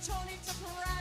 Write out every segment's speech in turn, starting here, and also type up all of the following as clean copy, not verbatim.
Tony Soprano.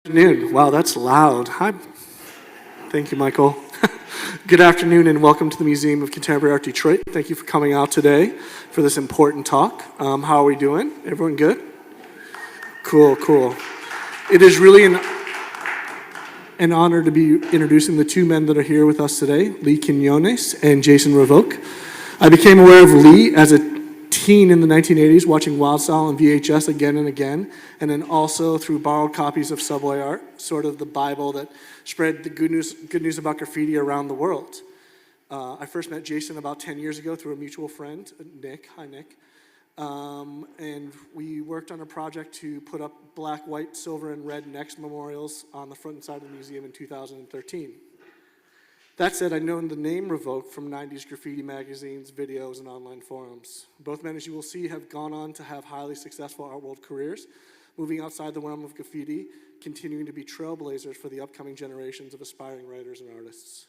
Afternoon. Wow, that's loud. Hi. Thank you, Michael. Good afternoon and welcome to the Museum of Contemporary Art Detroit. Thank you for coming out today for this important talk. How are we doing? Everyone good? Cool. It is really an honor to be introducing the two men that are here with us today, Lee Quiñones and Jason Revok. I became aware of Lee as a teen in the 1980s, watching Wild Style on VHS again and again, and then also through borrowed copies of Subway Art, sort of the Bible that spread the good news about graffiti around the world. I first met Jason about 10 years ago through a mutual friend, Nick. Hi, Nick. And we worked on a project to put up black, white, silver, and red next memorials on the front and side of the museum in 2013. That said, I'd known the name Revok from 90s graffiti magazines, videos, and online forums. Both men, as you will see, have gone on to have highly successful art world careers, moving outside the realm of graffiti, continuing to be trailblazers for the upcoming generations of aspiring writers and artists.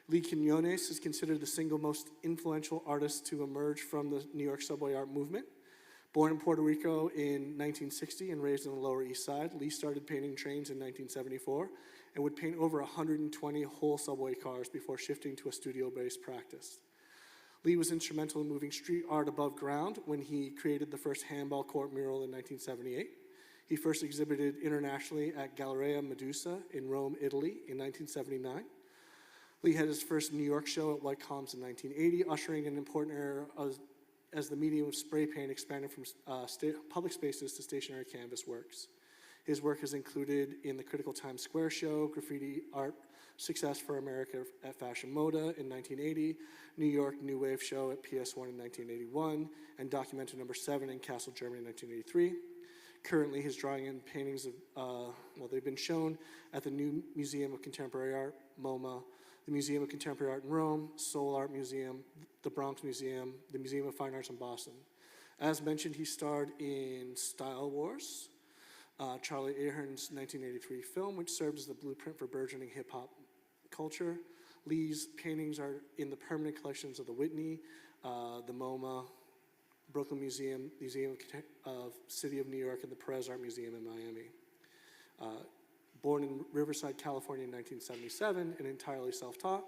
Lee Quiñones is considered the single most influential artist to emerge from the New York subway art movement. Born in Puerto Rico in 1960 and raised on the Lower East Side, Lee started painting trains in 1974 and would paint over 120 whole subway cars before shifting to a studio-based practice. Lee was instrumental in moving street art above ground when he created the first handball court mural in 1978. He first exhibited internationally at Galleria Medusa in Rome, Italy in 1979. Lee had his first New York show at White Columns in 1980, ushering an important era as the medium of spray paint expanded from public spaces to stationary canvas works. His work is included in the critical Times Square show, Graffiti Art Success for America at Fashion Moda in 1980, New York New Wave show at PS1 in 1981, and documentary number 7 in Kassel, Germany in 1983. Currently, his drawing and paintings, they've been shown at the New Museum of Contemporary Art, MoMA, the Museum of Contemporary Art in Rome, Seoul Art Museum, the Bronx Museum, the Museum of Fine Arts in Boston. As mentioned, he starred in Style Wars, Charlie Ahern's 1983 film, which served as the blueprint for burgeoning hip-hop culture. Lee's paintings are in the permanent collections of the Whitney, the MoMA, Brooklyn Museum, Museum of City of New York, and the Perez Art Museum in Miami. Born in Riverside, California in 1977 and entirely self-taught,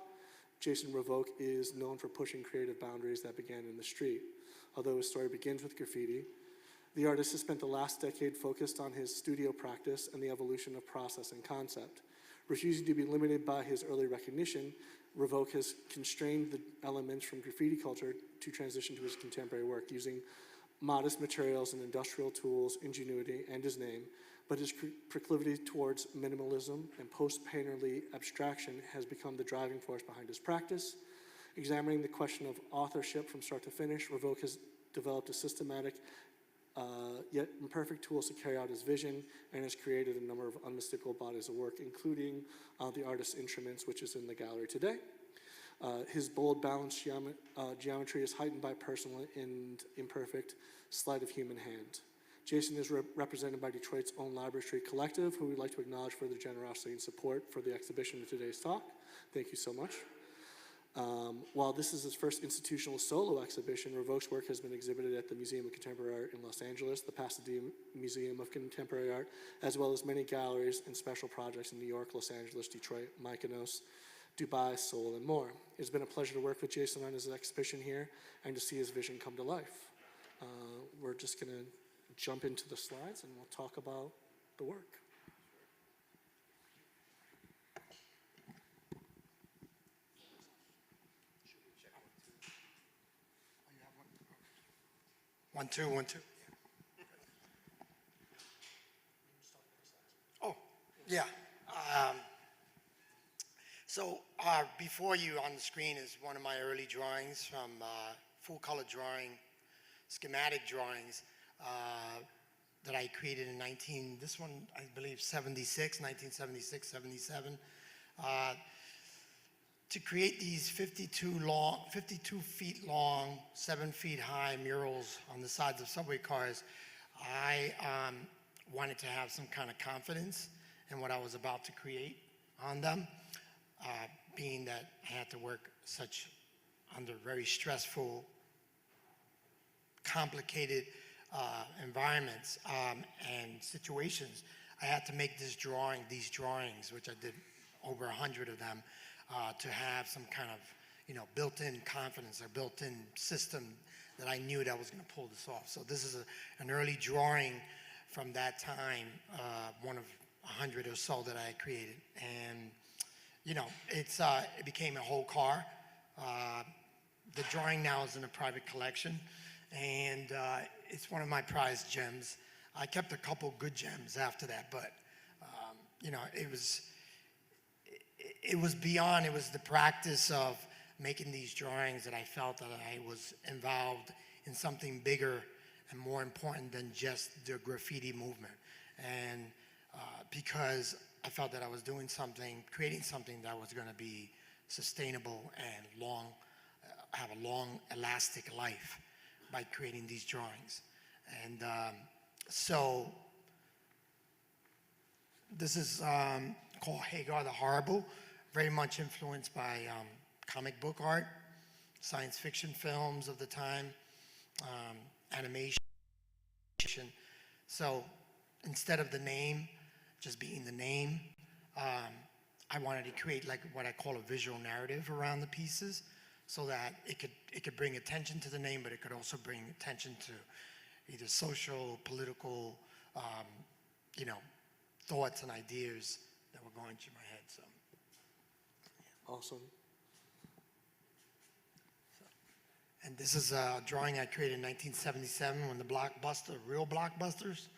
Jason Revok is known for pushing creative boundaries that began in the street. Although his story begins with graffiti, the artist has spent the last decade focused on his studio practice and the evolution of process and concept. Refusing to be limited by his early recognition, Revok has constrained the elements from graffiti culture to transition to his contemporary work using modest materials and industrial tools, ingenuity, and his name, but his proclivity towards minimalism and post-painterly abstraction has become the driving force behind his practice. Examining the question of authorship from start to finish, Revok has developed a systematic yet imperfect tools to carry out his vision and has created a number of unmistakable bodies of work, including the artist's instruments, which is in the gallery today. His bold, balanced geometry is heightened by personal and imperfect sleight of human hand. Jason is represented by Detroit's own Library Street Collective, who we'd like to acknowledge for their generosity and support for the exhibition of today's talk. Thank you so much. While this is his first institutional solo exhibition, Revok's work has been exhibited at the Museum of Contemporary Art in Los Angeles, the Pasadena Museum of Contemporary Art, as well as many galleries and special projects in New York, Los Angeles, Detroit, Mykonos, Dubai, Seoul, and more. It's been a pleasure to work with Jason on his exhibition here and to see his vision come to life. We're just going to jump into the slides and we'll talk about the work. One, two. Oh, yeah. Before you on the screen is one of my early drawings from full color drawing, schematic drawings that I created in 1976, 77. To create these 52 feet long, 7 feet high murals on the sides of subway cars, I wanted to have some kind of confidence in what I was about to create on them, being that I had to work under very stressful, complicated environments and situations. I had to make these drawings, which I did over 100 of them, to have some kind of, built-in confidence or built-in system that I knew that I was going to pull this off. So this is an early drawing from that time, one of 100 or so that I created. And, it became a whole car. The drawing now is in a private collection, and it's one of my prized gems. I kept a couple good gems after that, but, it was beyond, it was the practice of making these drawings that I felt that I was involved in something bigger and more important than just the graffiti movement. And because I felt that I was doing something, creating something that was going to be sustainable and have a long, elastic life by creating these drawings. And so this is called Hagar the Horrible, very much influenced by comic book art, science fiction films of the time, animation. So instead of the name just being the name, I wanted to create like what I call a visual narrative around the pieces, so that it could bring attention to the name, but it could also bring attention to either social, political, thoughts and ideas that were going through my head. So, Awesome. and this is a drawing I created in 1977 when the real blockbusters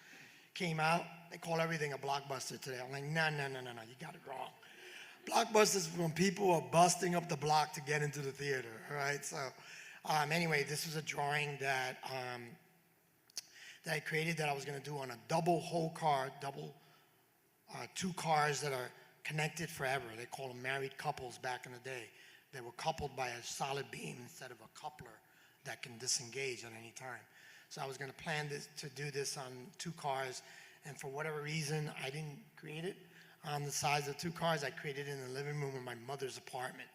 came out. They call everything a blockbuster today. I'm like, no, you got it wrong. Blockbusters is when people are busting up the block to get into the theater, all right? So anyway, this was a drawing that I created that I was going to do on a whole car, two cars that are connected forever. They call them married couples back in the day. They were coupled by a solid beam instead of a coupler that can disengage at any time. So I was going to plan to do this on two cars, and for whatever reason, I didn't create it on the size of two cars. I created it in the living room of my mother's apartment.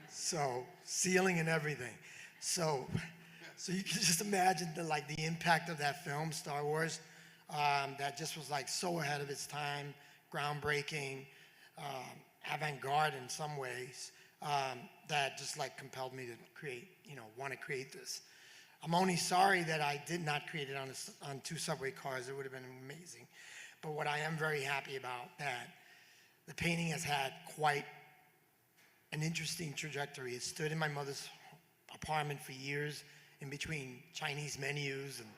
So ceiling and everything. So you can just imagine the impact of that film, Star Wars, that just was like so ahead of its time, groundbreaking, avant-garde in some ways, that just like compelled me to want to create this. I'm only sorry that I did not create it on two subway cars. It would have been amazing. But what I am very happy about, that the painting has had quite an interesting trajectory. It stood in my mother's apartment for years, in between Chinese menus and,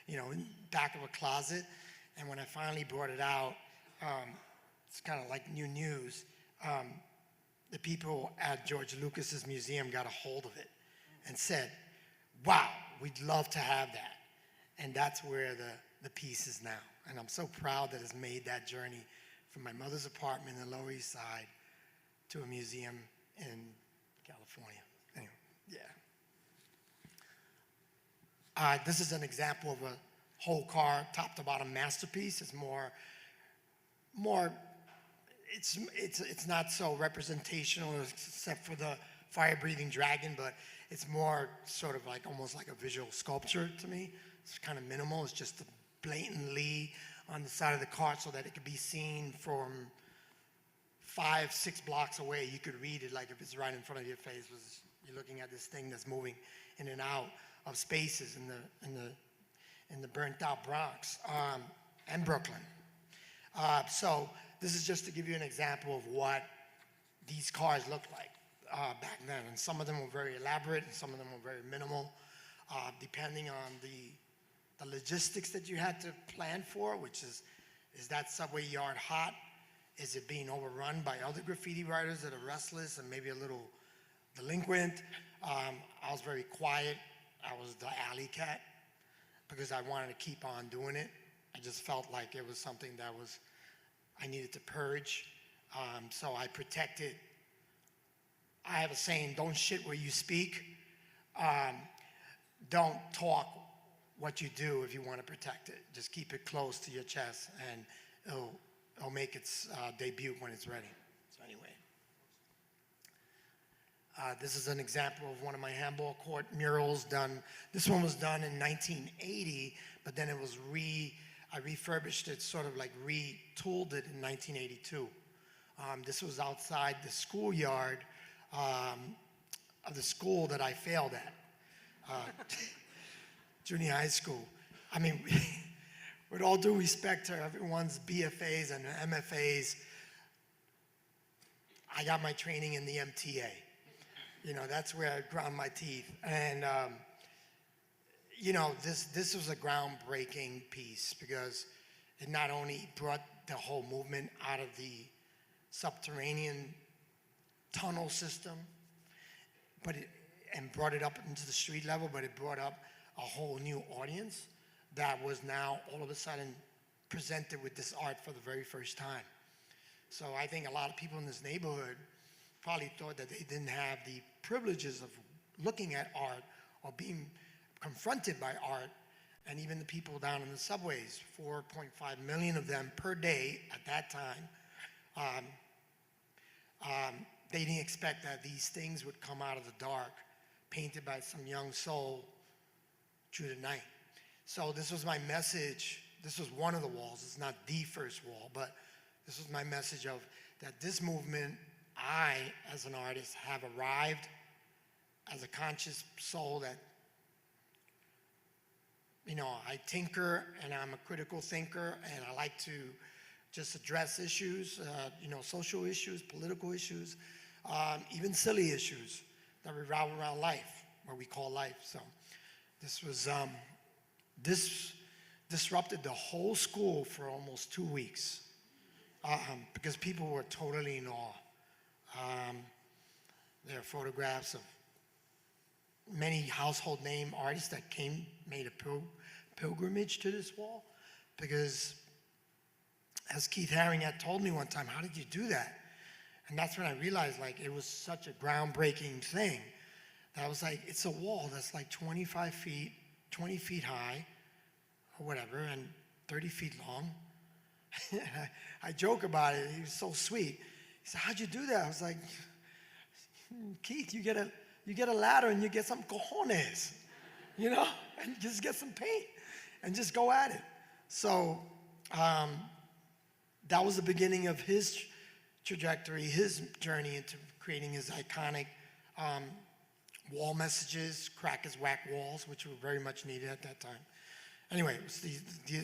in back of a closet. And when I finally brought it out, it's kind of like new news. The people at George Lucas's museum got a hold of it and said, wow, we'd love to have that. And that's where the piece is now. And I'm so proud that it's made that journey from my mother's apartment in the Lower East Side to a museum in California. Anyway, yeah. This is an example of a whole car, top to bottom masterpiece. It's it's not so representational except for the fire-breathing dragon, but it's more sort of like almost like a visual sculpture to me. It's kind of minimal. It's just blatantly on the side of the car so that it could be seen from 5-6 blocks away. You could read it like if it's right in front of your face. You're looking at this thing that's moving in and out of spaces in the burnt-out Bronx and Brooklyn. So this is just to give you an example of what these cars looked like back then. And some of them were very elaborate, and some of them were very minimal, depending on the logistics that you had to plan for, which is that subway yard hot? Is it being overrun by other graffiti writers that are restless and maybe a little delinquent? I was very quiet. I was the alley cat because I wanted to keep on doing it. I just felt like it was something that I needed to purge. So I protected. I have a saying, don't shit where you speak. Don't talk what you do if you want to protect it. Just keep it close to your chest, and it'll make its debut when it's ready. So anyway. This is an example of one of my handball court murals done. This one was done in 1980, but then it was I refurbished it, sort of like retooled it in 1982. This was outside the schoolyard of the school that I failed at, junior high school. I mean, with all due respect to everyone's BFAs and MFAs, I got my training in the MTA. You know, that's where I ground my teeth. And, you know, this was a groundbreaking piece because it not only brought the whole movement out of the subterranean tunnel system, and brought it up into the street level, but it brought up a whole new audience that was now all of a sudden presented with this art for the very first time. So I think a lot of people in this neighborhood probably thought that they didn't have the privileges of looking at art or being confronted by art. And even the people down in the subways, 4.5 million of them per day at that time, they didn't expect that these things would come out of the dark, painted by some young soul through the night. So this was my message. This was one of the walls. It's not the first wall, but this was my message of that this movement, I, as an artist, have arrived as a conscious soul that, you know, I tinker and I'm a critical thinker and I like to just address issues, you know, social issues, political issues, even silly issues that revolve around life, what we call life. So this was, this disrupted the whole school for almost 2 weeks because people were totally in awe. There are photographs of many household name artists that made a pilgrimage to this wall because, as Keith Haring had told me one time, how did you do that? And that's when I realized, like, it was such a groundbreaking thing. That I was like, it's a wall that's like 25 feet, 20 feet high, or whatever, and 30 feet long. I joke about it. He was so sweet. He said, how'd you do that? I was like, Keith, you get a ladder and you get some cojones, you know, and just get some paint and just go at it. So that was the beginning of his trajectory, his journey into creating his iconic wall messages, crack as whack walls, which were very much needed at that time. Anyway,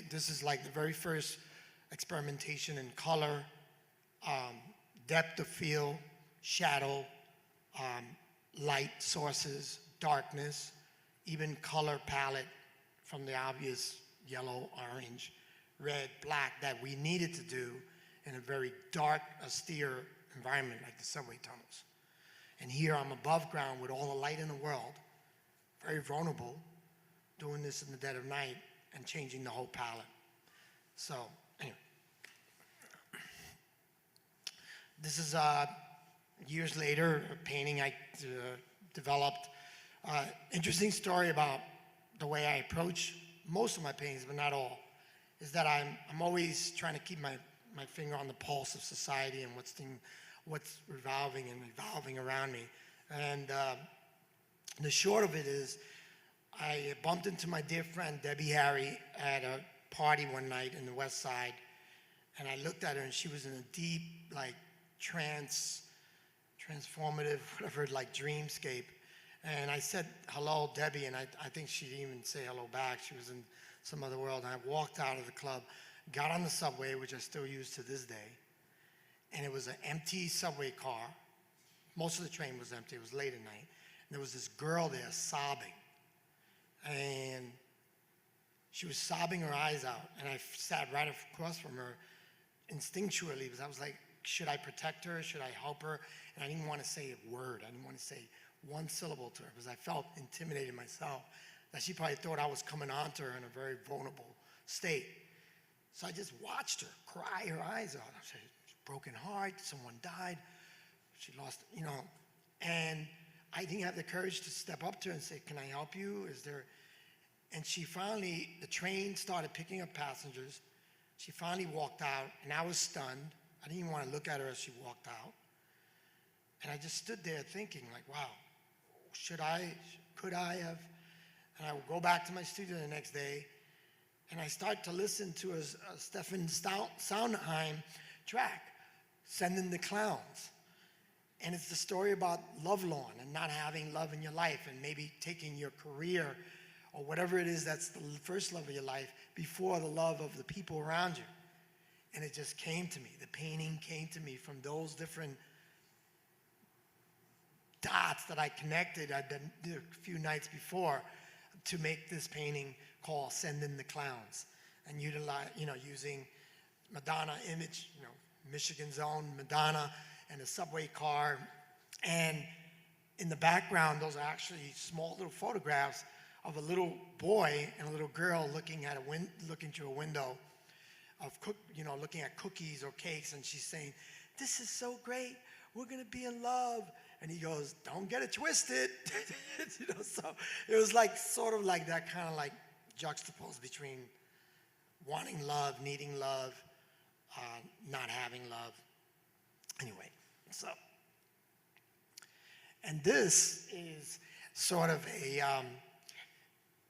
this is like the very first experimentation in color, depth of field, shadow, light sources, darkness, even color palette from the obvious yellow, orange, red, black that we needed to do in a very dark, austere environment like the subway tunnels. And here I'm above ground with all the light in the world, very vulnerable, doing this in the dead of night and changing the whole palette. So, anyway. This is years later, a painting I developed. Interesting story about the way I approach most of my paintings, but not all, is that I'm always trying to keep my finger on the pulse of society and what's revolving and evolving around me. And the short of it is, I bumped into my dear friend Debbie Harry at a party one night in the West Side, and I looked at her and she was in a deep, like, transformative, whatever, like dreamscape. And I said, hello, Debbie, and I think she didn't even say hello back. She was in some other world. And I walked out of the club, got on the subway, which I still use to this day, and it was an empty subway car. Most of the train was empty. It was late at night. And there was this girl there sobbing. And she was sobbing her eyes out. And I sat right across from her instinctually because I was like, should I protect her? Should I help her? And I didn't want to say a word. I didn't want to say one syllable to her because I felt intimidated myself that she probably thought I was coming on to her in a very vulnerable state. So I just watched her cry her eyes out. I said, broken heart, someone died, she lost, you know. And I didn't have the courage to step up to her and say, can I help you? Is there? And she finally, the train started picking up passengers. She finally walked out, and I was stunned. I didn't even want to look at her as she walked out. And I just stood there thinking, like, wow, could I have? And I would go back to my studio the next day, And I start to listen to a Stefan Sondheim track, Sending the Clowns. And it's the story about lovelorn and not having love in your life, and maybe taking your career or whatever it is that's the first love of your life before the love of the people around you. And it just came to me. The painting came to me from those different dots that I connected. I'd done a few nights before to make this painting called Send in the Clowns, and using Madonna image, Michigan's own Madonna, and a subway car. And in the background, those are actually small little photographs of a little boy and a little girl looking through a window of looking at cookies or cakes, and she's saying, "This is so great. We're gonna be in love." And he goes, "Don't get it twisted." So it was like sort of like that kind of like juxtaposed between wanting love, needing love, not having love. Anyway, and this is sort of a,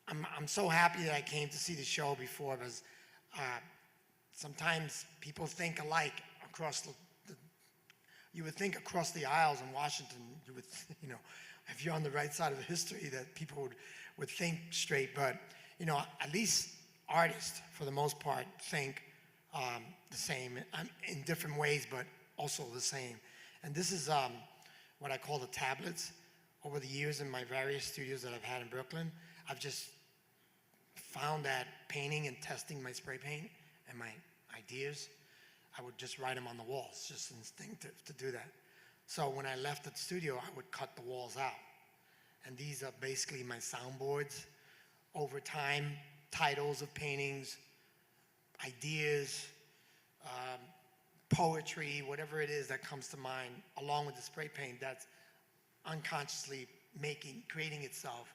I'm so happy that I came to see the show before, because sometimes people think alike across you would think across the aisles in Washington, you would, if you're on the right side of history, that people would think straight, but, at least artists, for the most part, think the same in different ways, but also the same. And this is what I call the tablets. Over the years in my various studios that I've had in Brooklyn, I've just found that painting and testing my spray paint and my ideas, I would just write them on the walls, just instinctive to do that. So when I left the studio, I would cut the walls out. And these are basically my soundboards. Over time, titles of paintings, ideas, poetry, whatever it is that comes to mind, along with the spray paint that's unconsciously creating itself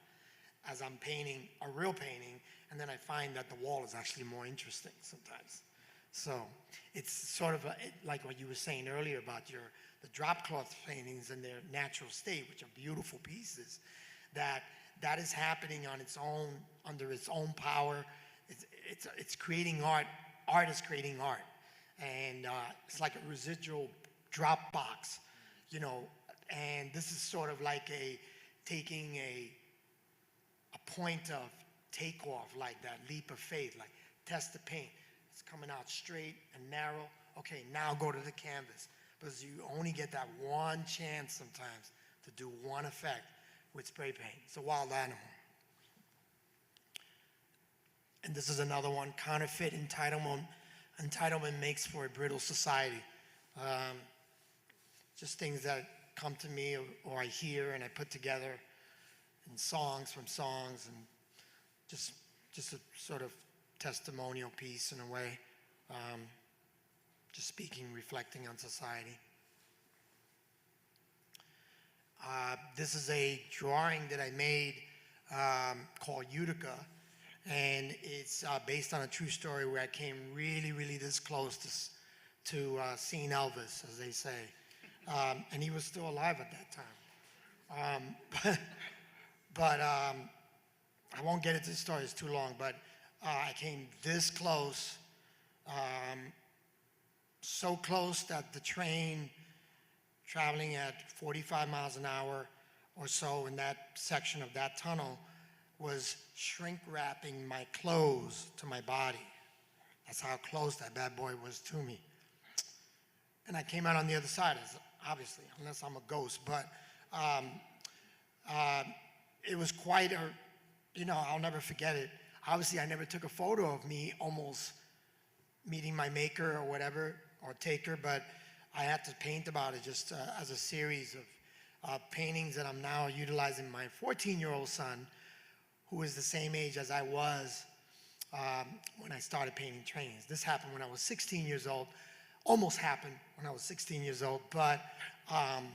as I'm painting a real painting, and then I find that the wall is actually more interesting sometimes. So it's sort of like what you were saying earlier about the drop cloth paintings in their natural state, which are beautiful pieces, that is happening on its own, under its own power. It's creating art. Art is creating art. And it's like a residual drop box, and this is sort of like taking a point of takeoff, like that leap of faith, like test the paint. It's coming out straight and narrow. Okay, now go to the canvas. Because you only get that one chance sometimes to do one effect with spray paint. It's a wild animal. And this is another one, counterfeit entitlement. Entitlement makes for a brittle society. Just things that come to me or I hear and I put together in songs from songs, and just a sort of testimonial piece in a way, just speaking, reflecting on society. This is a drawing that I made called Utica, and it's based on a true story where I came really, really this close to seeing Elvis, as they say, and he was still alive at that time. But I won't get into the story, it's too long, but I came this close, so close that the train traveling at 45 miles an hour or so in that section of that tunnel was shrink wrapping my clothes to my body. That's how close that bad boy was to me. And I came out on the other side, obviously, unless I'm a ghost, but it was quite I'll never forget it. Obviously, I never took a photo of me almost meeting my maker or whatever, or taker, but I had to paint about it just as a series of paintings that I'm now utilizing. My 14-year-old son, who is the same age as I was when I started painting trains. This happened when I was 16 years old, almost happened when I was 16 years old, but I'm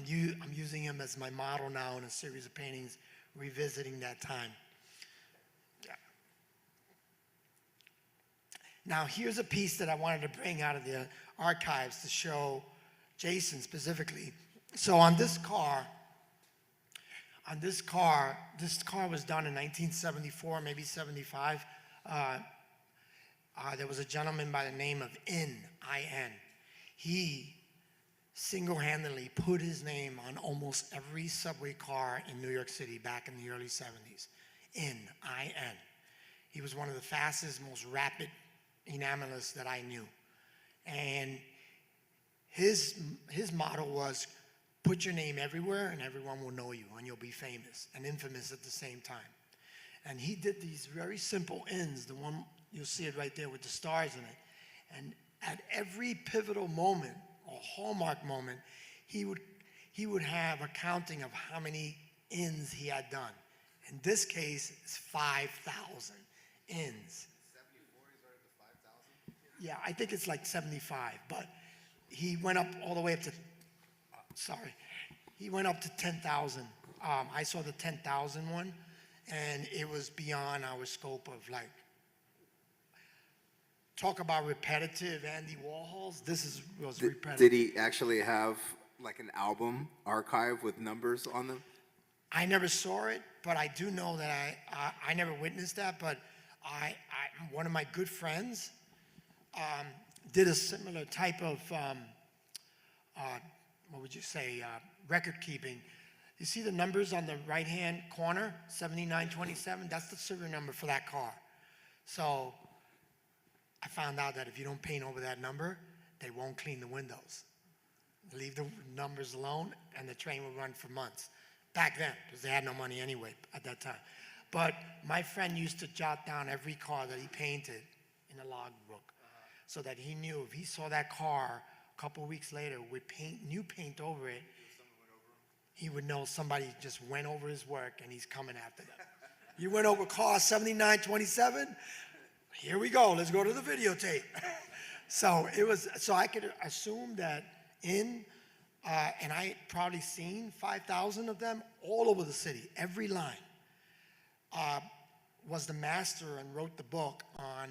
using him as my model now in a series of paintings, revisiting that time. Yeah. Now, here's a piece that I wanted to bring out of the archives to show Jason specifically. So on this car was done in 1974, maybe 75. There was a gentleman by the name of I-N. He single-handedly put his name on almost every subway car in New York City back in the early 70s. I-N. He was one of the fastest, most rapid enamelists that I knew. And his motto was, put your name everywhere and everyone will know you and you'll be famous and infamous at the same time. And he did these very simple ends, the one, you'll see it right there with the stars in it. And at every pivotal moment, or hallmark moment, he would have a counting of how many ends he had done. In this case, it's 5,000 ends. 74, he's already at the 5,000? Yeah, I think it's like 75, but he went up all the way up to, he went up to 10,000. I saw the 10,000 one, and it was beyond our scope of like, talk about repetitive Andy Warhols. This was repetitive. Did he actually have like an album archive with numbers on them? I never saw it, but I do know that I never witnessed that, but one of my good friends did a similar type of, what would you say, record keeping. You see the numbers on the right-hand corner, 7927? That's the serial number for that car. So I found out that if you don't paint over that number, they won't clean the windows. Leave the numbers alone, and the train will run for months. Back then, because they had no money anyway at that time. But my friend used to jot down every car that he painted in a logbook, so that he knew if he saw that car a couple weeks later with new paint over it, he would know somebody just went over his work and he's coming after them. You went over car 7927? Here we go, let's go to the videotape. So I could assume that and I probably seen 5,000 of them all over the city, every line. Was the master and wrote the book on,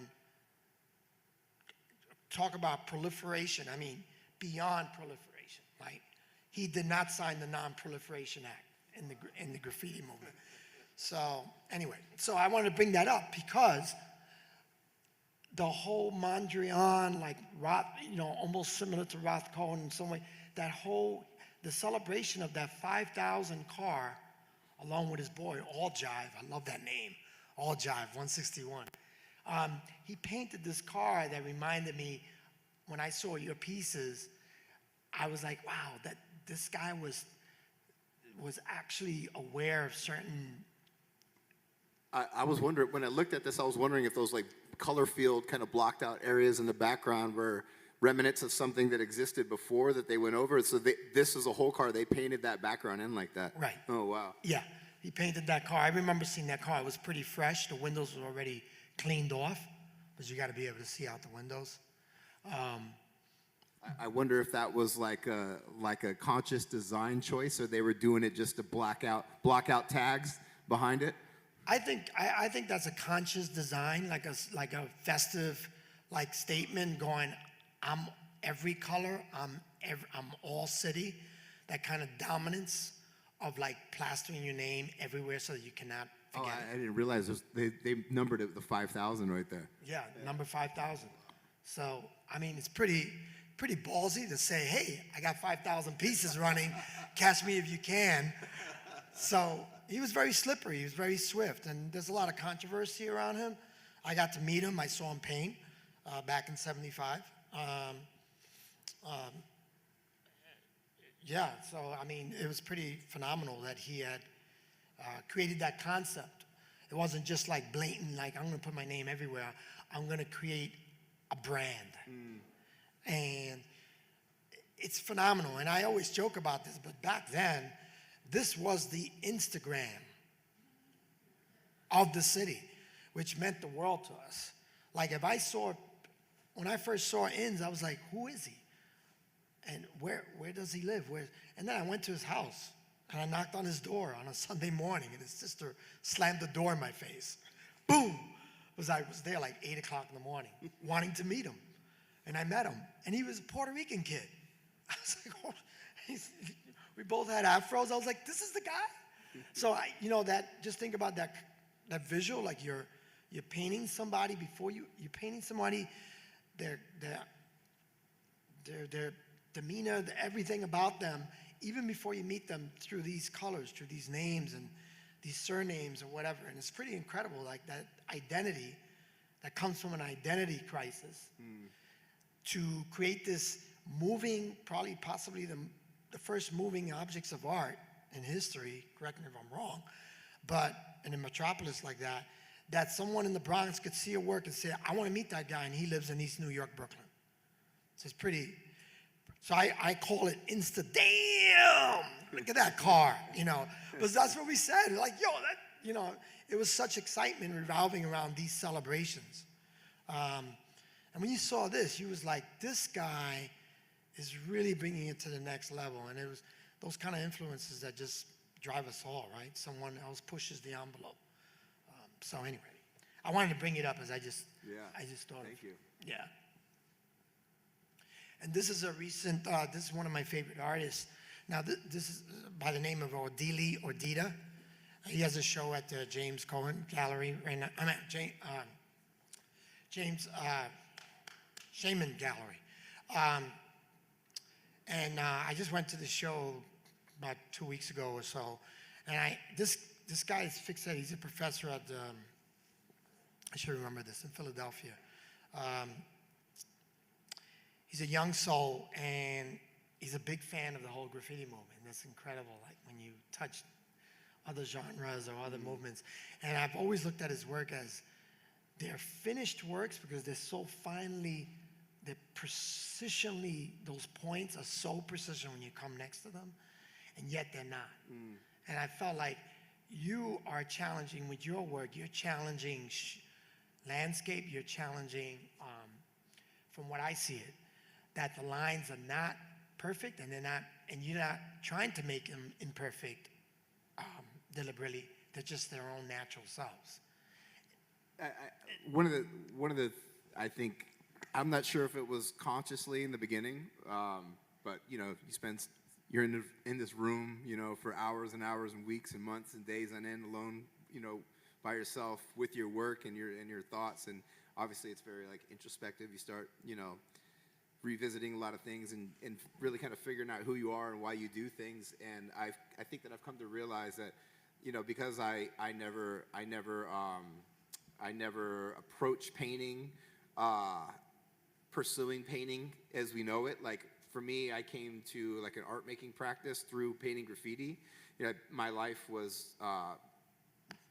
talk about proliferation, I mean, beyond proliferation, right? He did not sign the Non-Proliferation Act in the graffiti movement. So anyway, so I wanted to bring that up because the whole Mondrian, like almost similar to Rothko in some way, the celebration of that 5,000 car, along with his boy, All Jive, I love that name, All Jive, 161. He painted this car that reminded me, when I saw your pieces, I was like, wow, that this guy was actually aware of certain. I was wondering, when I looked at this, I was wondering if those like color field kind of blocked out areas in the background were remnants of something that existed before that they went over. So this is a whole car. They painted that background in like that. Right. Oh, wow. Yeah, he painted that car. I remember seeing that car. It was pretty fresh. The windows were already cleaned off, because you got to be able to see out the windows. I wonder if that was like a conscious design choice, or they were doing it just to block out tags behind it. I think that's a conscious design, like a festive like statement going, I'm every color, I'm all city, that kind of dominance of like plastering your name everywhere so that you cannot forget I didn't realize they numbered it the 5,000 right there. Yeah, number 5,000. So I mean, it's pretty ballsy to say, hey, I got 5,000 pieces running, catch me if you can. So he was very slippery, he was very swift, and there's a lot of controversy around him. I got to meet him, I saw him paint back in '75. Yeah, so I mean, it was pretty phenomenal that he had created that concept. It wasn't just like blatant, like I'm gonna put my name everywhere, I'm gonna create a brand. And it's phenomenal, and I always joke about this, but back then, this was the Instagram of the city, which meant the world to us. Like when I first saw Inns, I was like, who is he? And where does he live? And then I went to his house, and I knocked on his door on a Sunday morning, and his sister slammed the door in my face. Boom! I was there like 8 o'clock in the morning, wanting to meet him. And I met him, and he was a Puerto Rican kid. I was like, oh, we both had afros. I was like, this is the guy? So, just think about that visual, like you're You're painting somebody before you're painting somebody, their demeanor, everything about them, even before you meet them, through these colors, through these names and these surnames or whatever. And it's pretty incredible, like that identity that comes from an identity crisis to create this moving, possibly the first moving objects of art in history, correct me if I'm wrong, but in a metropolis like that, that someone in the Bronx could see your work and say, I want to meet that guy, and he lives in East New York, Brooklyn. So it's pretty, so I call it Insta-damn, look at that car, you know. But that's what we said, like, yo, that, you know, it was such excitement revolving around these celebrations. And when you saw this, you was like, this guy is really bringing it to the next level. And it was those kind of influences that just drive us all, right? Someone else pushes the envelope. So anyway, I wanted to bring it up as I just thought. Thank you. Yeah. And this is a recent, this is one of my favorite artists. Now, this is by the name of Odili Ordita. He has a show at the James Cohen Gallery right now. I'm at James Shaman Gallery. And I just went to the show about 2 weeks ago or so. And this guy is fixated. He's a professor at, I should remember this, in Philadelphia. He's a young soul, and he's a big fan of the whole graffiti movement. That's incredible, like when you touch other genres or other movements. And I've always looked at his work as they're finished works because they're so finely, they're precisionally, those points are so precision when you come next to them, and yet they're not. And I felt like you are challenging with your work, you're challenging landscape, you're challenging, from what I see it, that the lines are not perfect and you're not trying to make them imperfect deliberately. They're just their own natural selves. One of the, I think, I'm not sure if it was consciously in the beginning, but you know, you're in this room, you know, for hours and hours and weeks and months and days on end, alone, you know, by yourself with your work and your thoughts, and obviously it's very like introspective. You start, you know, revisiting a lot of things and really kind of figuring out who you are and why you do things. And I think that I've come to realize that, you know, because I never approach painting, pursuing painting as we know it. Like for me, I came to like an art making practice through painting graffiti. You know, my life was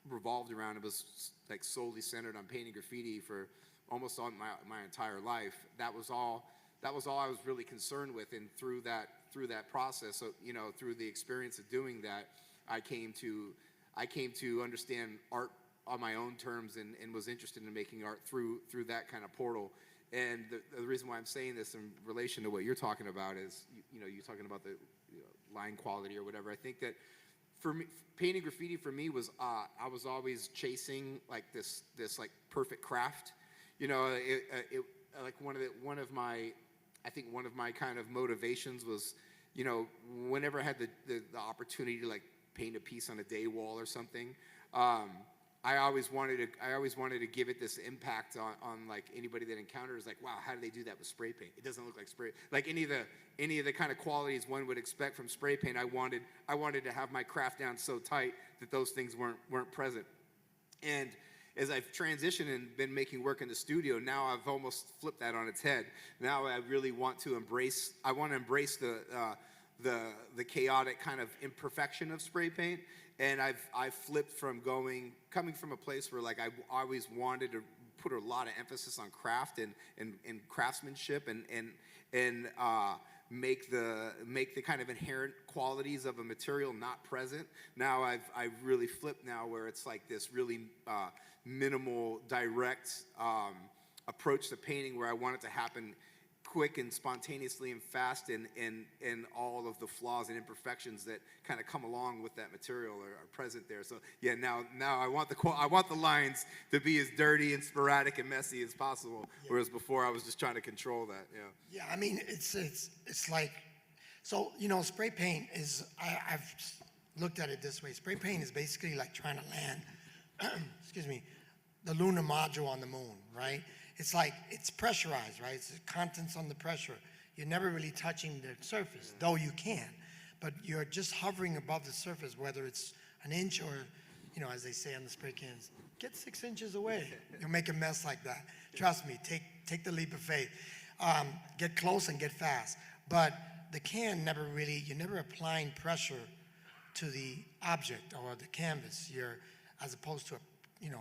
revolved around, it was like solely centered on painting graffiti for almost all my entire life. That was all I was really concerned with. And through that process, so, you know, through the experience of doing that, I came to understand art on my own terms and was interested in making art through that kind of portal. And the reason why I'm saying this in relation to what you're talking about is, you know, you're talking about the line quality or whatever. I think that for me, painting graffiti for me was I was always chasing like this like perfect craft. You know, it like one of my kind of motivations was, you know, whenever I had the opportunity to like paint a piece on a day wall or something, I always wanted to give it this impact on like anybody that encounters, like, wow, how do they do that with spray paint? It doesn't look like spray, like any of the kind of qualities one would expect from spray paint. I wanted to have my craft down so tight that those things weren't present. And as I've transitioned and been making work in the studio, now I've almost flipped that on its head. Now I really want to embrace the chaotic kind of imperfection of spray paint. And I've flipped from coming from a place where like I always wanted to put a lot of emphasis on craft and craftsmanship and make the kind of inherent qualities of a material not present. Now I've really flipped now where it's like this really minimal, direct approach to painting where I want it to happen quick and spontaneously and fast, and all of the flaws and imperfections that kind of come along with that material are present there. So yeah, now I want the lines to be as dirty and sporadic and messy as possible, whereas before I was just trying to control that. Yeah, I mean it's like, so you know, spray paint is, I've looked at it this way. Spray paint is basically like trying to land excuse me, the lunar module on the moon, right? It's like, it's pressurized, right? It's the contents under pressure. You're never really touching the surface, though you can. But you're just hovering above the surface, whether it's an inch or, you know, as they say on the spray cans, get 6 inches away. You'll make a mess like that. Trust me, take the leap of faith. Get close and get fast. But the can never really, you're never applying pressure to the object or the canvas. You're, as opposed to,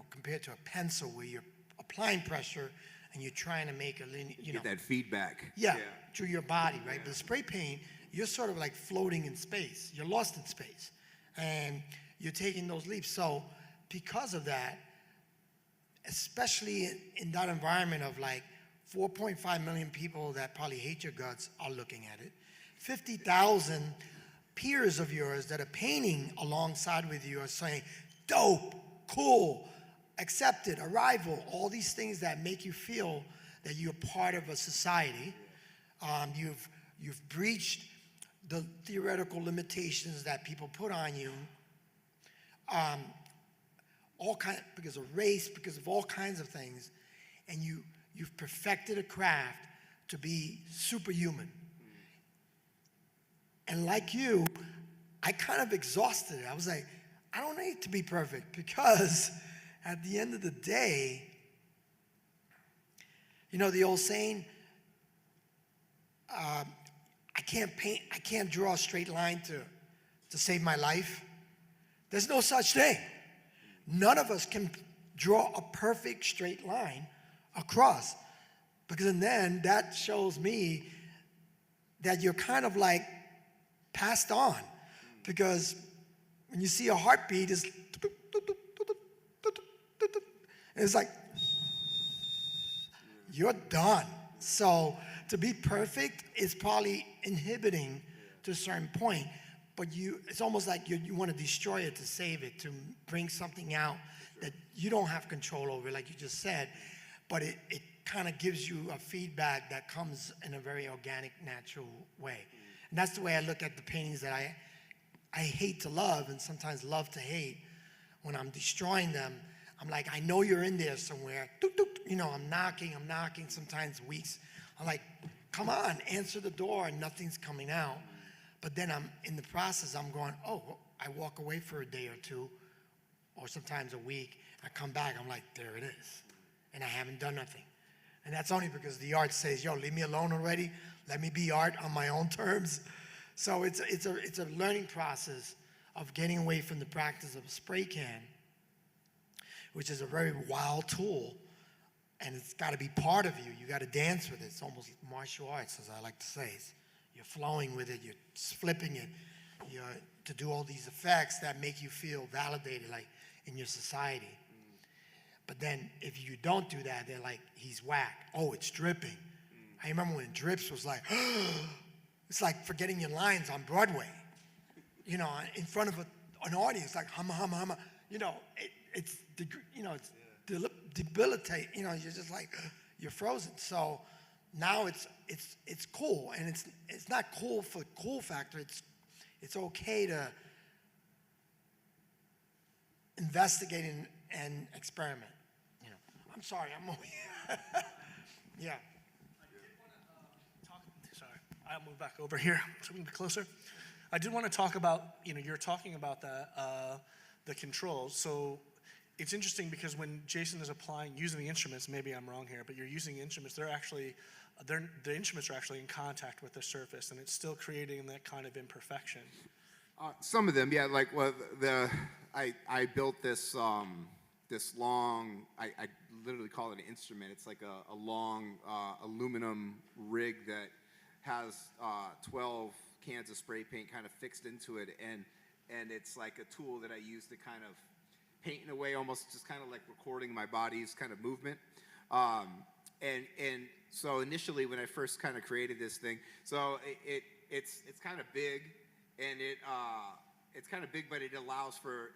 compared to a pencil where you're applying pressure and you're trying to make a linear, Get that feedback. Yeah, through your body, right? But the spray paint, you're sort of like floating in space. You're lost in space. And you're taking those leaps. So because of that, especially in that environment of like 4.5 million people that probably hate your guts are looking at it, 50,000 peers of yours that are painting alongside with you are saying, dope, cool, accepted, arrival, all these things that make you feel that you're part of a society. You've breached the theoretical limitations that people put on you, because of race, because of all kinds of things, and you've perfected a craft to be superhuman. And like you, I kind of exhausted it. I was like, I don't need to be perfect, because at the end of the day, you know the old saying, I can't draw a straight line to save my life. There's no such thing. None of us can draw a perfect straight line across, because then that shows me that you're kind of like passed on, because when you see a heartbeat, it's like you're done. So to be perfect is probably inhibiting to a certain point, but it's almost like you want to destroy it to save it, to bring something out that you don't have control over, like you just said, but it kind of gives you a feedback that comes in a very organic, natural way. And that's the way I look at the paintings that I hate to love and sometimes love to hate. When I'm destroying them, I'm like, I know you're in there somewhere. I'm knocking, sometimes weeks. I'm like, come on, answer the door, and nothing's coming out. But then I'm in the process, I'm going, oh, I walk away for a day or two, or sometimes a week. I come back, I'm like, there it is. And I haven't done nothing. And that's only because the art says, yo, leave me alone already. Let me be art on my own terms. So it's a learning process of getting away from the practice of a spray can, which is a very wild tool, and it's got to be part of you. You got to dance with it. It's almost martial arts, as I like to say. You're flowing with it. You're flipping it. You're to do all these effects that make you feel validated, like in your society. But then if you don't do that, they're like, he's whack. Oh, it's dripping. I remember when drips was like, it's like forgetting your lines on Broadway. In front of an audience, like hum, hum, hum. It's debilitating. You're just like, you're frozen. So now it's cool, and it's not cool for cool factor. It's okay to investigate and experiment. I'm sorry, I'm over here. Yeah. Sorry, I'll move back over here so we can be closer. I did want to talk about, you're talking about the controls. So it's interesting because when Jason is using the instruments, maybe I'm wrong here, but you're using the instruments, the instruments are actually in contact with the surface, and it's still creating that kind of imperfection. Some of them, yeah. Like, I built this long, I literally call it an instrument. It's like a long aluminum rig that has 12 cans of spray paint kind of fixed into it, and it's like a tool that I use to kind of paint in a way, almost just kind of like recording my body's kind of movement. And so initially when I first kind of created this thing, so it's kind of big, and it's kind of big, but it allows for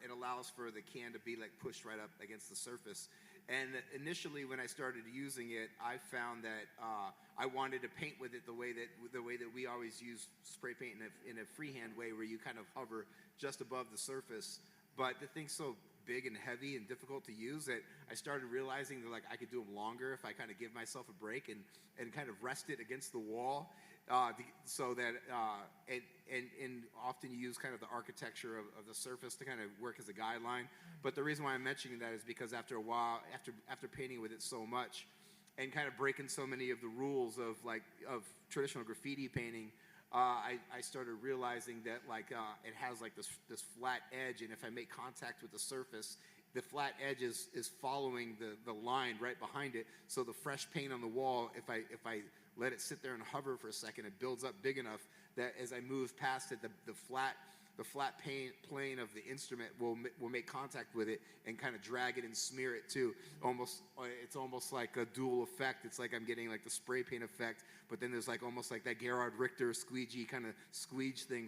the can to be like pushed right up against the surface. And initially, when I started using it, I found that I wanted to paint with it the way that we always use spray paint in a freehand way, where you kind of hover just above the surface. But the thing's so big and heavy and difficult to use that I started realizing that like I could do them longer if I kind of give myself a break and kind of rest it against the wall, so that and often you use kind of the architecture of the surface to kind of work as a guideline. But the reason why I'm mentioning that is because after a while, after painting with it so much, and kind of breaking so many of the rules of traditional graffiti painting, I started realizing that it has like this flat edge, and if I make contact with the surface, the flat edge is following the line right behind it. So the fresh paint on the wall, if I let it sit there and hover for a second, it builds up big enough that as I move past it, the flat paint plane of the instrument will make contact with it and kind of drag it and smear it too. It's almost like a dual effect. It's like I'm getting like the spray paint effect, but then there's like almost like that Gerhard Richter squeegee thing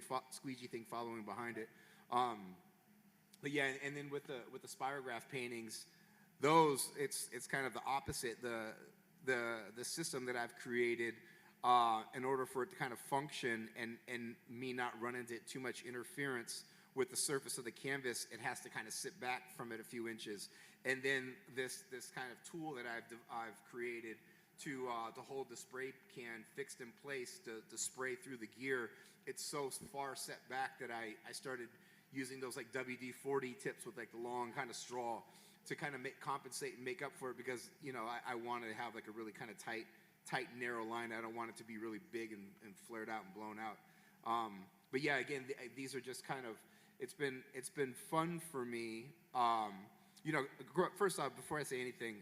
following behind it. But yeah, and then with the spirograph paintings, those it's kind of the opposite. The system that I've created, in order for it to kind of function and me not run into too much interference with the surface of the canvas, it has to kind of sit back from it a few inches. And then this kind of tool that I've created to hold the spray can fixed in place to spray through the gear, it's so far set back that I started using those like WD-40 tips with like the long kind of straw to kind of compensate and make up for it, because I wanted to have like a really kind of tight narrow line. I don't want it to be really big and flared out and blown out. But yeah, again, these are just kind of, it's been fun for me. First off, before I say anything,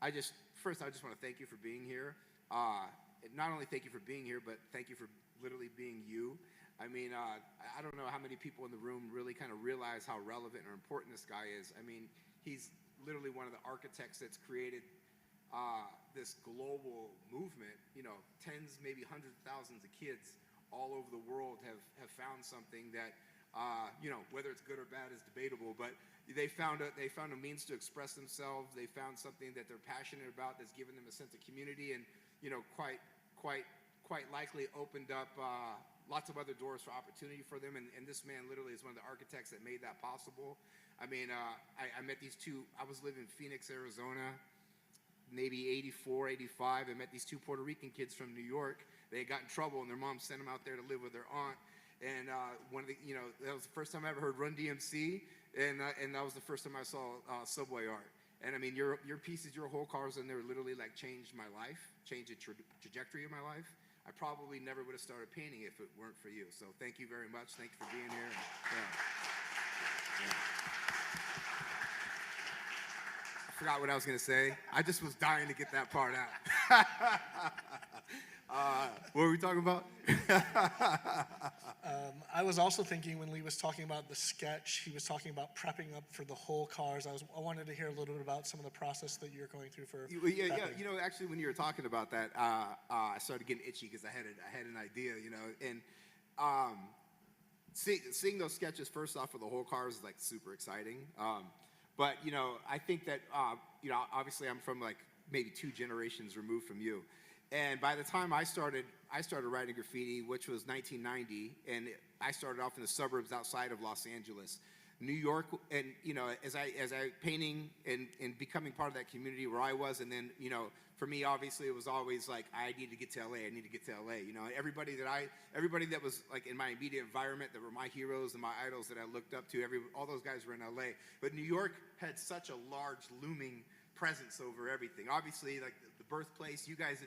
I just want to thank you for being here. Not only thank you for being here, but thank you for literally being you. I mean, I don't know how many people in the room really kind of realize how relevant or important this guy is. I mean, he's literally one of the architects that's created this global movement. Tens, maybe hundreds of thousands of kids all over the world have found something that, whether it's good or bad is debatable, but they found a means to express themselves. They found something that they're passionate about that's given them a sense of community, and quite likely opened up lots of other doors for opportunity for them. And this man literally is one of the architects that made that possible. I mean, I met these two. I was living in Phoenix, Arizona, maybe 84, 85. I met these two Puerto Rican kids from New York. They had got in trouble, and their mom sent them out there to live with their aunt. And that was the first time I ever heard Run DMC, and that was the first time I saw Subway art. And I mean, your pieces, your whole cars in there literally like changed my life, changed the trajectory of my life. I probably never would have started painting if it weren't for you. So thank you very much. Thank you for being here. I forgot what I was going to say. I just was dying to get that part out. What were we talking about? I was also thinking when Lee was talking about the sketch, he was talking about prepping up for the whole cars. I wanted to hear a little bit about some of the process that you're going through for Yeah. prepping. Actually, when you were talking about that, I started getting itchy because I had an idea, and seeing those sketches first off for the whole cars is like super exciting. But I think that obviously I'm from like maybe 2 generations removed from you. And by the time I started writing graffiti, which was 1990, and I started off in the suburbs outside of Los Angeles, New York, and as I painting and becoming part of that community where I was, and then for me obviously it was always like I need to get to LA. I need to get to LA. Everybody that was like in my immediate environment that were my heroes and my idols that I looked up to, all those guys were in LA. But New York had such a large looming presence over everything. Obviously, like the birthplace, you guys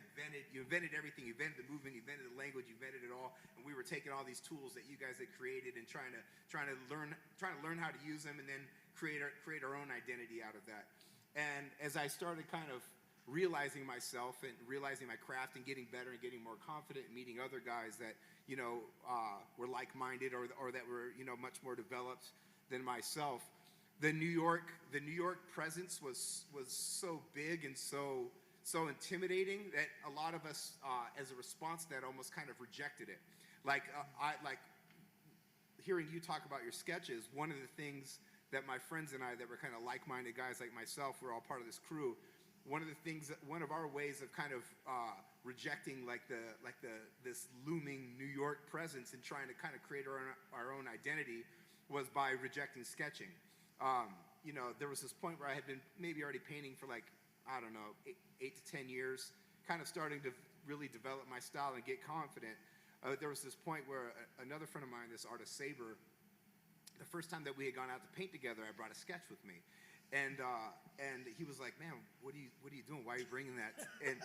invented everything. You invented the movement, you invented the language, you invented it all. And we were taking all these tools that you guys had created and trying to learn how to use them, and then create our own identity out of that. And as I started kind of realizing myself and realizing my craft and getting better and getting more confident and meeting other guys that were like-minded or that were much more developed than myself, the New York presence was so big and so intimidating that a lot of us, as a response to that, almost kind of rejected it. Like hearing you talk about your sketches, one of the things that my friends and I, that were kind of like-minded guys like myself, we're all part of this crew. One of our ways of kind of rejecting this looming New York presence and trying to kind of create our own identity was by rejecting sketching. there was this point where I had been maybe already painting for like, I don't know, 8 to 10 years, kind of starting to really develop my style and get confident. There was this point where another friend of mine, this artist Saber, the first time that we had gone out to paint together, I brought a sketch with me. And he was like, "Man, what are you doing? Why are you bringing that?" And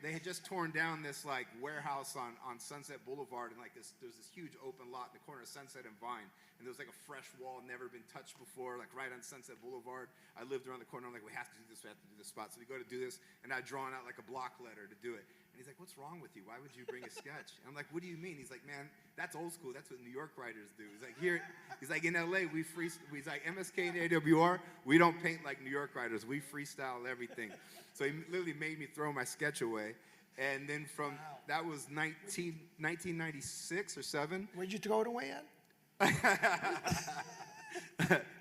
they had just torn down this like warehouse on Sunset Boulevard, and like there's this huge open lot in the corner of Sunset and Vine, and there was like a fresh wall never been touched before, like right on Sunset Boulevard. I lived around the corner. I'm like, we have to do this spot. So we go to do this, and I'd drawn out like a block letter to do it. And he's like, "What's wrong with you? Why would you bring a sketch?" And I'm like, "What do you mean?" He's like, "Man, that's old school. That's what New York writers do." He's like, he's like, in LA, he's like, MSK and AWR, we don't paint like New York writers. We freestyle everything. So he literally made me throw my sketch away. And then that was 1996 or 7. Where'd you throw it away at?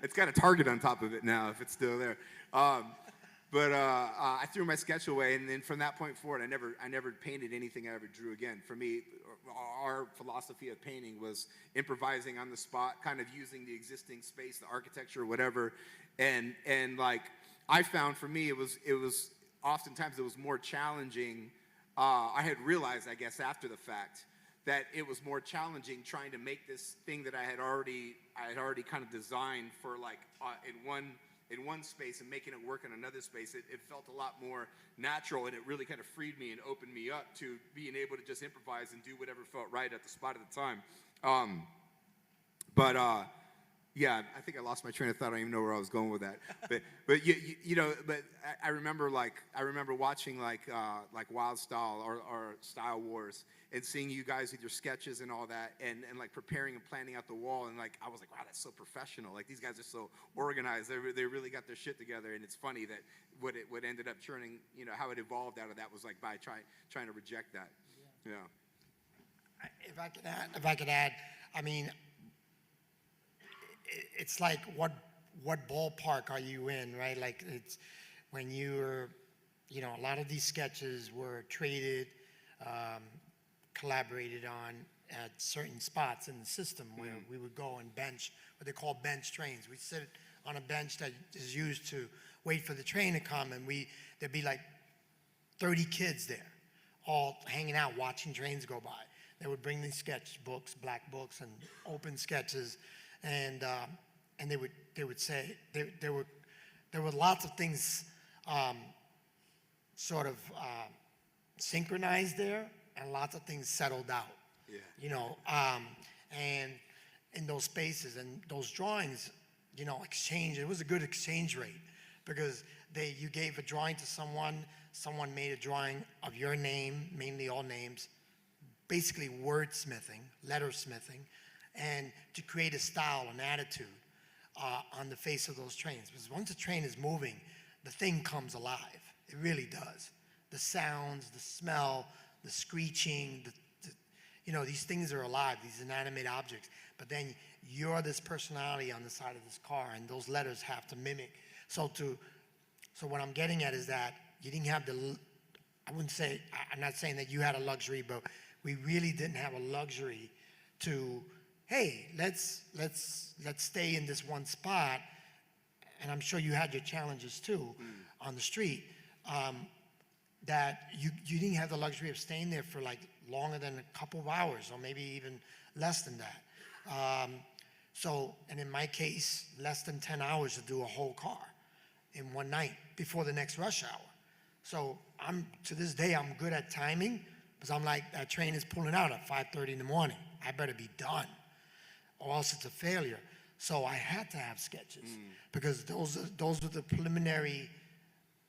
It's got a target on top of it now, if it's still there. But I threw my sketch away, and then from that point forward, I never painted anything I ever drew again. For me, our philosophy of painting was improvising on the spot, kind of using the existing space, the architecture, whatever. And like I found for me, it was oftentimes it was more challenging. I had realized, I guess, after the fact, that it was more challenging trying to make this thing that I had already kind of designed for like in one space and making it work in another space. It felt a lot more natural, and it really kind of freed me and opened me up to being able to just improvise and do whatever felt right at the spot at the time. Yeah, I think I lost my train of thought. I don't even know where I was going with that. But I remember watching like Wild Style or Style Wars, and seeing you guys with your sketches and all that, and like preparing and planning out the wall, and like I was like, wow, that's so professional. Like these guys are so organized. They really got their shit together. And it's funny that what ended up turning, how it evolved out of that was like by trying to reject that. Yeah. If I could add, I mean, it's like what ballpark are you in, right? Like it's when you're, a lot of these sketches were traded, collaborated on at certain spots in the system where we would go and bench, what they call bench trains. We'd sit on a bench that is used to wait for the train to come, and there'd be like 30 kids there, all hanging out, watching trains go by. They would bring these sketch books, black books, and open sketches, and they would say there were lots of things sort of synchronized there, and lots of things settled out. Yeah. And in those spaces and those drawings, exchange. It was a good exchange rate because you gave a drawing to someone made a drawing of your name, mainly all names, basically wordsmithing, lettersmithing, and to create a style, an attitude on the face of those trains. Because once a train is moving, the thing comes alive. It really does. The sounds, the smell, the screeching, these things are alive, these inanimate objects. But then you're this personality on the side of this car, and those letters have to mimic. So what I'm getting at is that you didn't have I'm not saying that you had a luxury, but we really didn't have a luxury to, hey, let's stay in this one spot. And I'm sure you had your challenges too on the street. That you didn't have the luxury of staying there for like longer than a couple of hours, or maybe even less than that. And in my case, less than 10 hours to do a whole car in one night before the next rush hour. So to this day, I'm good at timing, because I'm like, that train is pulling out at 5:30 in the morning. I better be done, or else it's a failure. So I had to have sketches, because those are the preliminary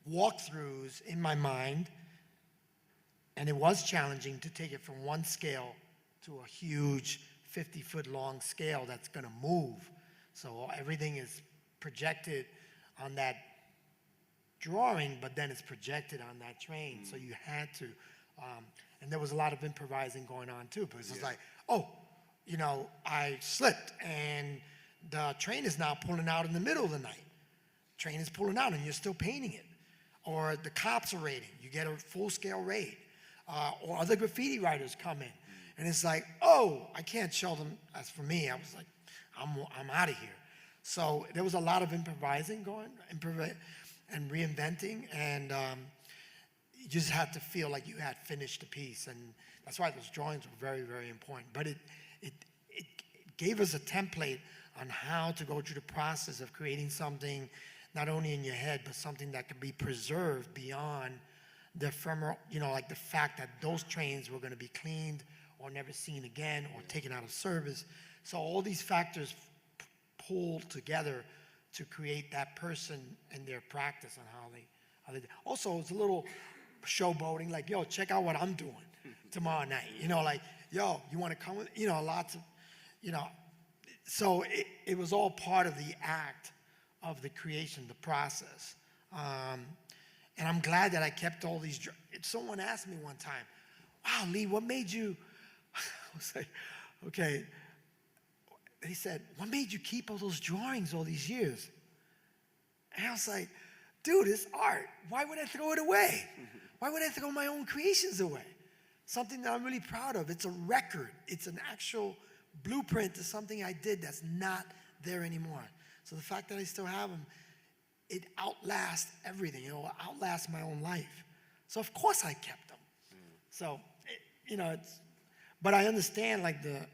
walkthroughs in my mind, and it was challenging to take it from one scale to a huge 50-foot long scale that's going to move. So everything is projected on that drawing, but then it's projected on that train. So you had to, and there was a lot of improvising going on too, because it's like, I slipped and the train is now pulling out in the middle of the night. Train is pulling out and you're still painting it. Or the cops are raiding, you get a full-scale raid. Or other graffiti writers come in. And it's like, I can't show them. As for me, I was like, I'm out of here. So there was a lot of improvising and reinventing, and you just had to feel like you had finished a piece, and that's why those drawings were very, very important. But it gave us a template on how to go through the process of creating something not only in your head, but something that could be preserved beyond the ephemeral, like the fact that those trains were going to be cleaned or never seen again or taken out of service. So all these factors pulled together to create that person and their practice on how they also, it's a little showboating, like, yo, check out what I'm doing tomorrow night. Like, yo, you want to come with, lots of, so it was all part of the act of the creation, the process. And I'm glad that I kept all these. Someone asked me one time, wow, Lee, what made you, I was like, okay. They said, what made you keep all those drawings all these years? And I was like, dude, it's art. Why would I throw it away? Why would I throw my own creations away? Something that I'm really proud of. It's a record. It's an actual blueprint to something I did that's not there anymore. So the fact that I still have them, it outlasts everything. It outlasts my own life. So of course I kept them. So, but I understand like the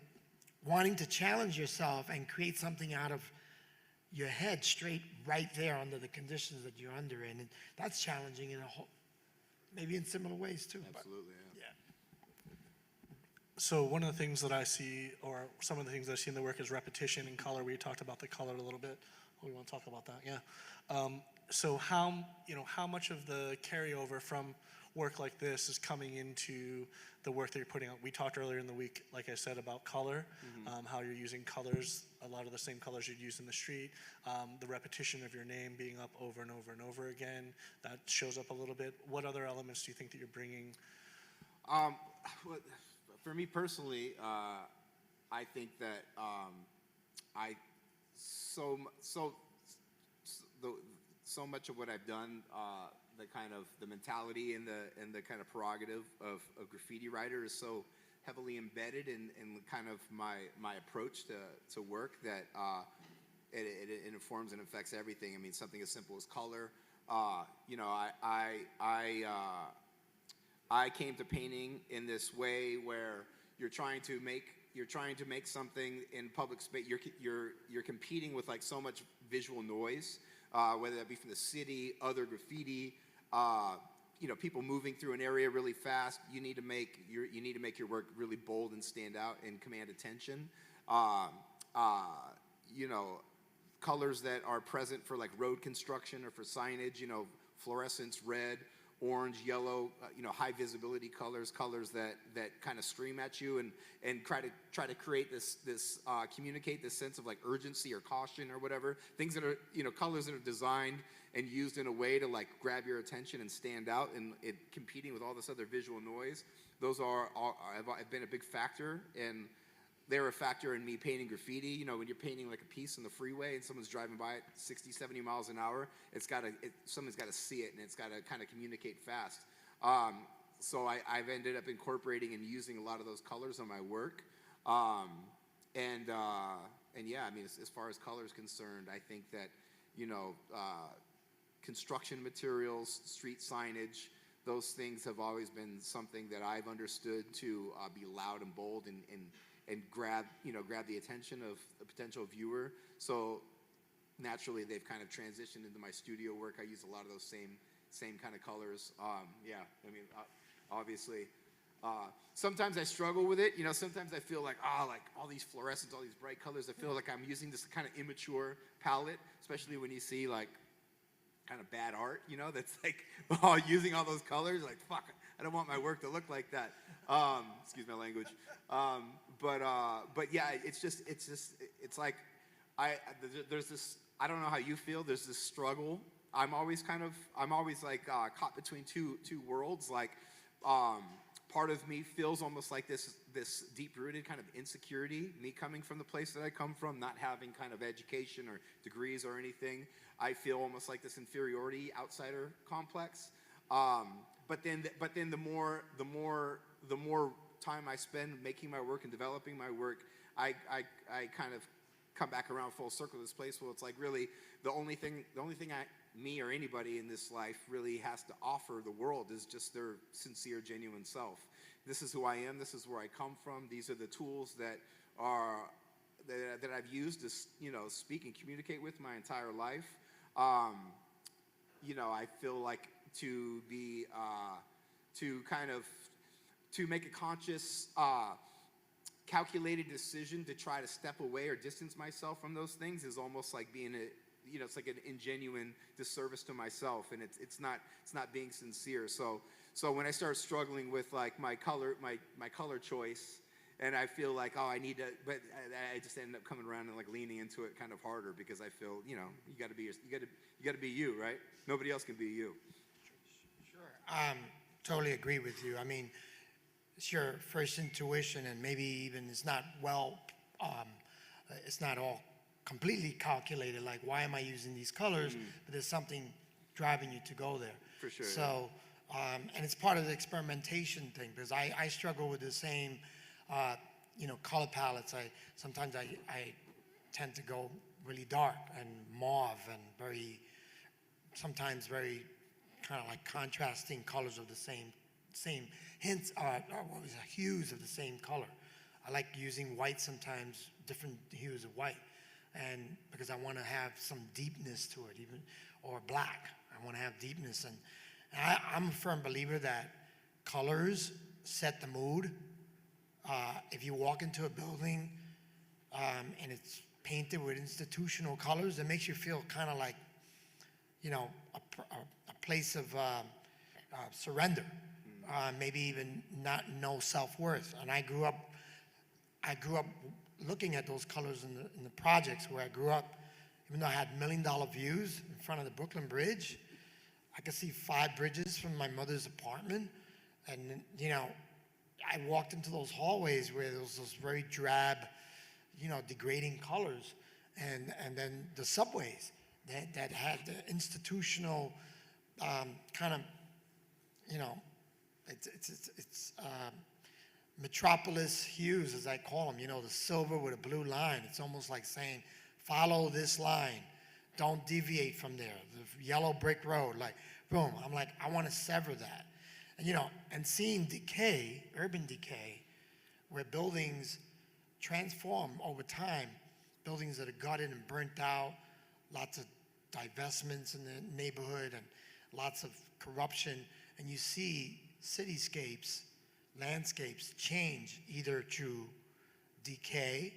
wanting to challenge yourself and create something out of your head straight right there under the conditions that you're under in. And that's challenging in maybe in similar ways too. Absolutely, yeah. So one of the things that I see, or some of the things I see in the work, is repetition and color. We talked about the color a little bit. We want to talk about that, yeah. So how much of the carryover from work like this is coming into the work that you're putting out? We talked earlier in the week, like I said, about color, how you're using colors, a lot of the same colors you'd use in the street, the repetition of your name being up over and over and over again, that shows up a little bit. What other elements do you think that you're bringing? For me personally, I think that so much of what I've done, the mentality and the kind of prerogative of graffiti writer is so heavily embedded in kind of my approach to work that it informs and affects everything. I mean, something as simple as color. I came to painting in this way where you're trying to make something in public space. You're competing with like so much visual noise, whether that be from the city, other graffiti, people moving through an area really fast. You need to make your work really bold and stand out and command attention. Colors that are present for like road construction or for signage. Fluorescence, red, orange, yellow, high visibility colors that kind of scream at you and try to create this communicate this sense of like urgency or caution or whatever. Things that are, colors that are designed and used in a way to like grab your attention and stand out and competing with all this other visual noise. Those have been a big factor, and they're a factor in me painting graffiti. When you're painting like a piece on the freeway and someone's driving by at 60, 70 miles an hour, someone's got to see it, and it's got to kind of communicate fast. So I've ended up incorporating and using a lot of those colors on my work. And yeah, I mean, as far as color is concerned, I think that, construction materials, street signage, those things have always been something that I've understood to be loud and bold and grab the attention of a potential viewer. So naturally, they've kind of transitioned into my studio work. I use a lot of those same kind of colors. Yeah, I mean, obviously, sometimes I struggle with it. Sometimes I feel like all these fluorescents, all these bright colors. I feel like I'm using this kind of immature palette, especially when you see like kind of bad art, that's like using all those colors. Like, fuck, I don't want my work to look like that. Excuse my language. But yeah, it's like there's this. I don't know how you feel. There's this struggle. I'm always like caught between two worlds. Like, part of me feels almost like this deep-rooted kind of insecurity. Me coming from the place that I come from, not having kind of education or degrees or anything, I feel almost like this inferiority, outsider complex. But then the more time I spend making my work and developing my work, I kind of come back around full circle to this place. Well, it's like really the only thing me or anybody in this life really has to offer the world is just their sincere, genuine self. This is who I am. This is where I come from. These are the tools that I've used to, speak and communicate with my entire life. I feel like to make a conscious, calculated decision to try to step away or distance myself from those things is almost like being it's like an ingenuine disservice to myself, and it's not being sincere. So when I start struggling with like my color choice, and I feel like, I need to, but I just end up coming around and like leaning into it kind of harder because I feel, you got to be you, right? Nobody else can be you. Sure. Totally agree with you. I mean, it's your first intuition, and maybe even it's not it's not all completely calculated. Like, why am I using these colors? But there's something driving you to go there. For sure. So, and it's part of the experimentation thing, because I struggle with the same, color palettes. Sometimes I tend to go really dark and mauve and sometimes very kind of like contrasting colors of the same hints, hues of the same color. I like using white sometimes, different hues of white, and because I want to have some deepness to it, or black. I want to have deepness, and I'm a firm believer that colors set the mood. If you walk into a building and it's painted with institutional colors, it makes you feel kind of like, a place of surrender, maybe even no self-worth. And I grew up looking at those colors in the projects where I grew up. Even though I had $1 million views in front of the Brooklyn Bridge, I could see 5 bridges from my mother's apartment. And, I walked into those hallways where there was those very drab, degrading colors. And then the subways that had the institutional kind of, it's metropolis hues, as I call them, the silver with a blue line. It's almost like saying, follow this line. Don't deviate from there. The yellow brick road, like, boom. I'm like, I want to sever that. And, and seeing decay, urban decay, where buildings transform over time, buildings that are gutted and burnt out, lots of divestments in the neighborhood and lots of corruption, and you see cityscapes, landscapes change either through decay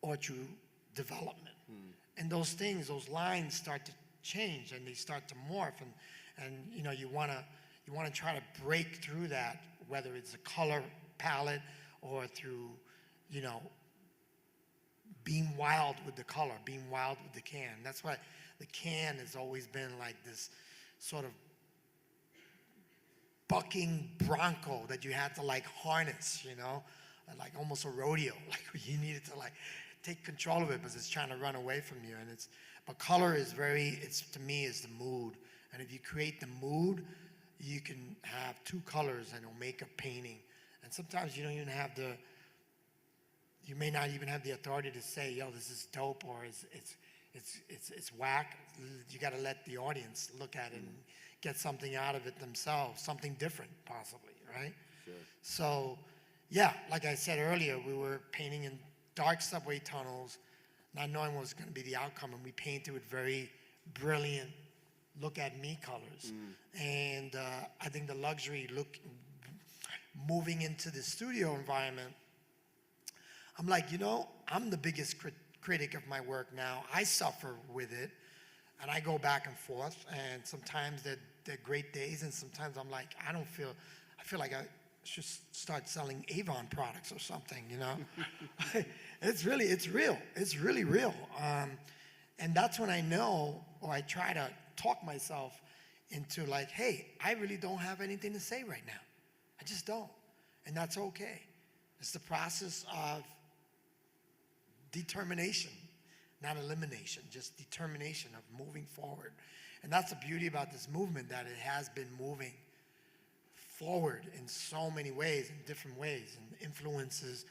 or through development. And those things, those lines start to change and they start to morph, and you want to try to break through that, whether it's a color palette or through, being wild with the color, being wild with the can. That's why the can has always been like this sort of bucking bronco that you had to like harness, like almost a rodeo. Like you needed to like take control of it because it's trying to run away from you. But color is to me is the mood. And if you create the mood, you can have 2 colors and it'll make a painting. And sometimes you may not even have the authority to say, yo, this is dope, or it's whack. You got to let the audience look at it and get something out of it themselves, something different possibly, right? Sure. So, yeah, like I said earlier, we were painting in dark subway tunnels, not knowing what was going to be the outcome, and we painted with very brilliant look-at-me colors. And I think the luxury moving into the studio environment, I'm like, I'm the biggest critic of my work now. I suffer with it, and I go back and forth, and sometimes they're great days, and sometimes I'm like, I feel like I should start selling Avon products or something, It's real. It's really real. And that's when I know, or I try to talk myself into like, hey, I really don't have anything to say right now. I just don't. And that's okay. It's the process of determination, not elimination, just determination of moving forward. And that's the beauty about this movement, that it has been moving forward in so many ways, in different ways, and influences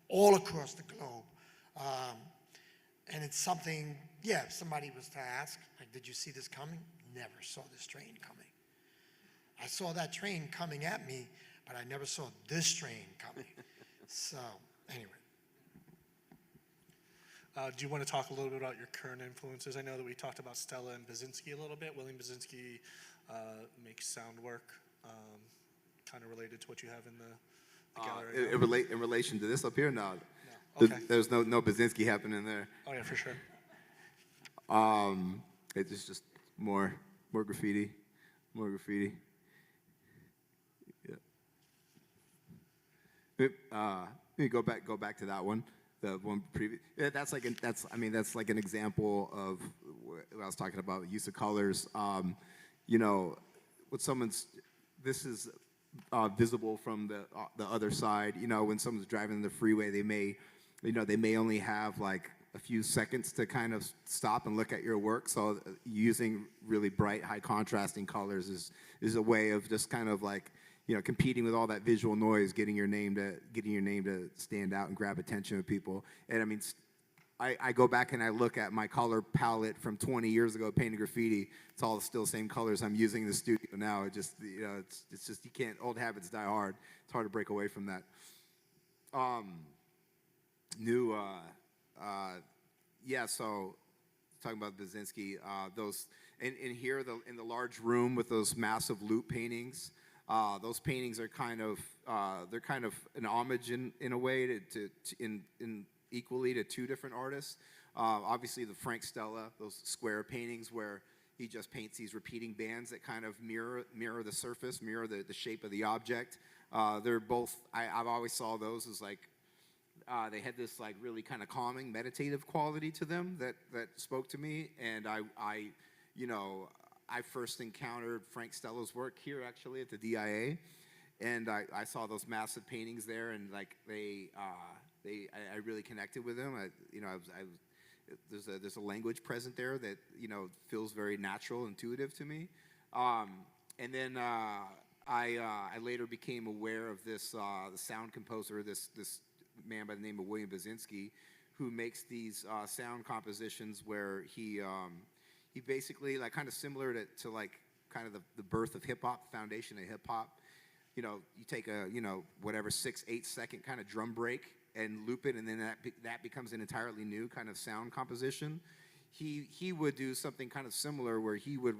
all across the globe. And it's something, yeah, if somebody was to ask, like, did you see this coming? Never saw this train coming. I saw that train coming at me, but I never saw this train coming. So, anyway. Do you want to talk a little bit about your current influences? I know that we talked about Stella and Basinski a little bit. William Basinski makes sound work, kind of related to what you have in the gallery. In relation to this up here, no. No. Okay. There's no Basinski happening there. Oh yeah, for sure. It's just more graffiti, more graffiti. Yeah. Maybe go back to that one. The one previous. Yeah, that's like an example of what I was talking about. Use of colors. You know, this is visible from the other side. You know, when someone's driving the freeway, they may only have like a few seconds to kind of stop and look at your work. So using really bright, high contrasting colors is a way of just kind of like, you know, competing with all that visual noise, getting your name to stand out and grab attention of people. And I mean, I go back and I look at my color palette from 20 years ago painting graffiti. It's all still the same colors I'm using in the studio now. It just, you know, it's just, you can't, old habits die hard. It's hard to break away from that. So talking about Basinski, those in here in the large room with those massive loop paintings. Those paintings are kind of an homage in a way in equally to two different artists. Obviously the Frank Stella, those square paintings where he just paints these repeating bands that kind of mirror the surface, mirror the shape of the object. They're both, I've always saw those as like, they had this like really kind of calming, meditative quality to them that spoke to me. And I first encountered Frank Stella's work here actually at the DIA, and I saw those massive paintings there, and like I really connected with them. There's a language present there that, you know, feels very natural, intuitive to me. And then I later became aware of this the sound composer, this man by the name of William Basinski, who makes these sound compositions where he basically, like, kind of similar to like kind of the birth of hip hop, foundation of hip hop. You know, you take a, you know, whatever 6-8 second kind of drum break and loop it, and then that becomes an entirely new kind of sound composition. He would do something kind of similar where he would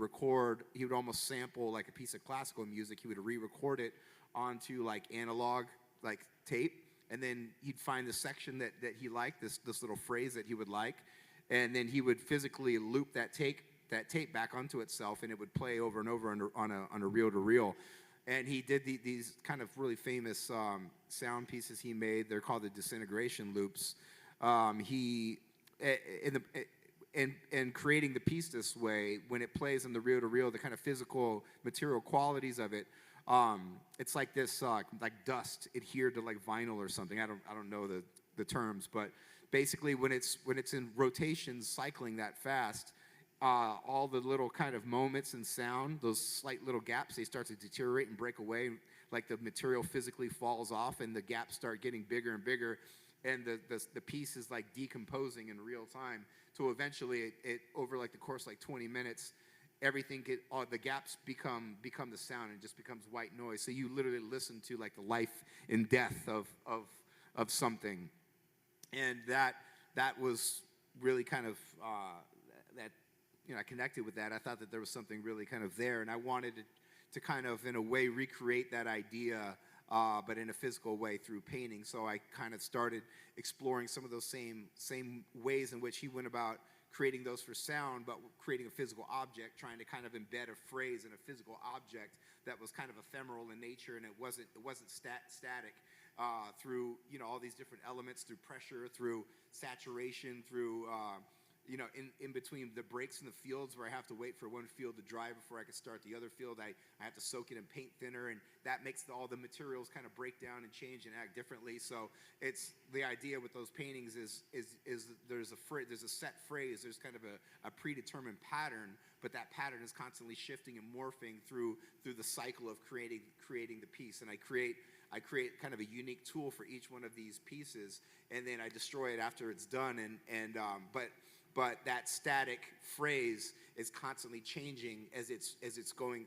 almost sample like a piece of classical music. He would re-record it onto like analog like tape, and then he'd find the section that he liked, this little phrase that he would like, and then he would physically loop that tape back onto itself, and it would play over and over on a reel-to-reel. And he did these kind of really famous sound pieces he made. They're called the disintegration loops. In creating the piece this way, when it plays on the reel-to-reel, the kind of physical material qualities of it, it's like this like dust adhered to like vinyl or something. I don't know the terms, but basically when it's in rotation, cycling that fast, all the little kind of moments in sound, those slight little gaps, they start to deteriorate and break away. Like the material physically falls off, and the gaps start getting bigger and bigger, and the piece is like decomposing in real time. So eventually, it over like the course like 20 minutes, the gaps become the sound, and just becomes white noise. So you literally listen to like the life and death of something, and that was really kind of that. You know, I connected with that. I thought that there was something really kind of there, and I wanted to kind of, in a way, recreate that idea, but in a physical way through painting. So I kind of started exploring some of those same ways in which he went about creating those for sound, but creating a physical object, trying to kind of embed a phrase in a physical object that was kind of ephemeral in nature, and it wasn't static. Through, you know, all these different elements, through pressure, through saturation, through in between the breaks in the fields where I have to wait for one field to dry before I can start the other field, I have to soak it in paint thinner, and that makes all the materials kind of break down and change and act differently. So it's the idea with those paintings is there's a set phrase, there's kind of a predetermined pattern, but that pattern is constantly shifting and morphing through the cycle of creating the piece. And I create kind of a unique tool for each one of these pieces, and then I destroy it after it's done. But that static phrase is constantly changing as it's going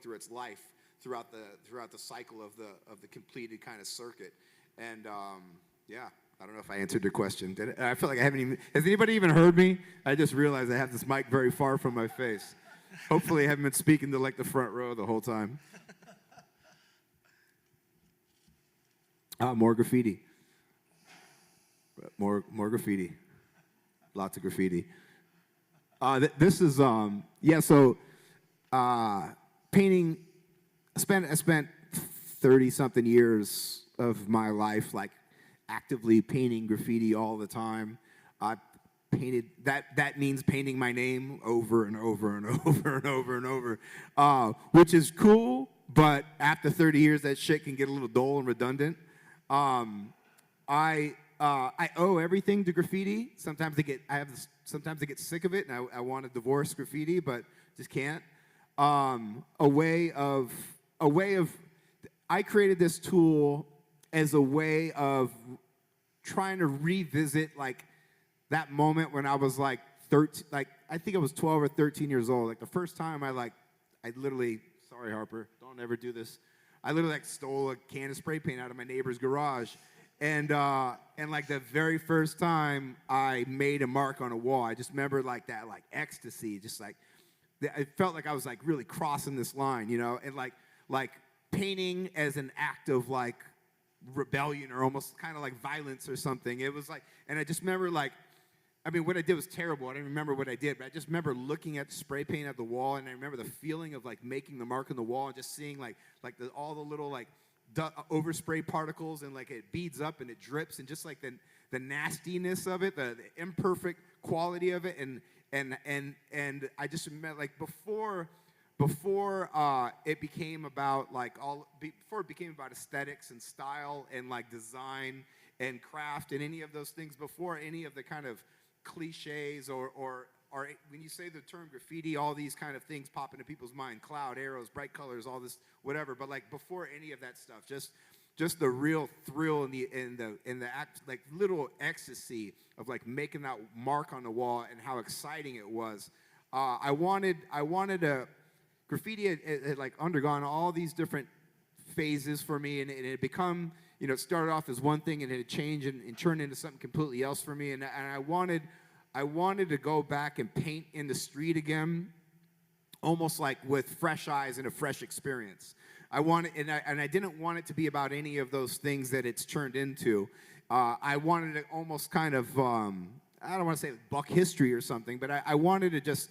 through its life throughout the cycle of the completed kind of circuit. And yeah, I don't know if I answered your question. I feel like I haven't even. Has anybody even heard me? I just realized I have this mic very far from my face. Hopefully, I haven't been speaking to like the front row the whole time. More graffiti. More graffiti. Lots of graffiti. This is So painting. I spent 30-something years of my life like actively painting graffiti all the time. I painted that means painting my name over and over and over and over and over, which is cool. But after 30 years, that shit can get a little dull and redundant. I owe everything to graffiti. Sometimes I get sick of it, and I want to divorce graffiti, but just can't. I created this tool as a way of trying to revisit like that moment when I was like 13, like I think I was 12 or 13 years old. Like the first time I literally, sorry Harper, don't ever do this. I literally like stole a can of spray paint out of my neighbor's garage. And like the very first time I made a mark on a wall, I just remember like that like ecstasy, just like it felt like I was like really crossing this line, and like painting as an act of like rebellion or almost kind of like violence or something. It was like, and I just remember like, I mean, what I did was terrible. I don't remember what I did, but I just remember looking at the spray paint at the wall, and I remember the feeling of like making the mark on the wall and just seeing all the little like overspray particles, and like it beads up and it drips, and just like the nastiness of it, the imperfect quality of it, and I just remember like before it became about before it became about aesthetics and style and like design and craft and any of those things, before any of the kind of cliches or when you say the term graffiti, all these kind of things pop into people's mind: cloud, arrows, bright colors, all this whatever. But like before any of that stuff, just the real thrill in the act, like little ecstasy of like making that mark on the wall and how exciting it was. I wanted a graffiti had like undergone all these different phases for me, and it had become, it started off as one thing and it had changed and turned into something completely else for me. And I wanted to go back and paint in the street again, almost like with fresh eyes and a fresh experience. I didn't want it to be about any of those things that it's turned into. I wanted to almost kind of, I don't want to say buck history or something, but I wanted to just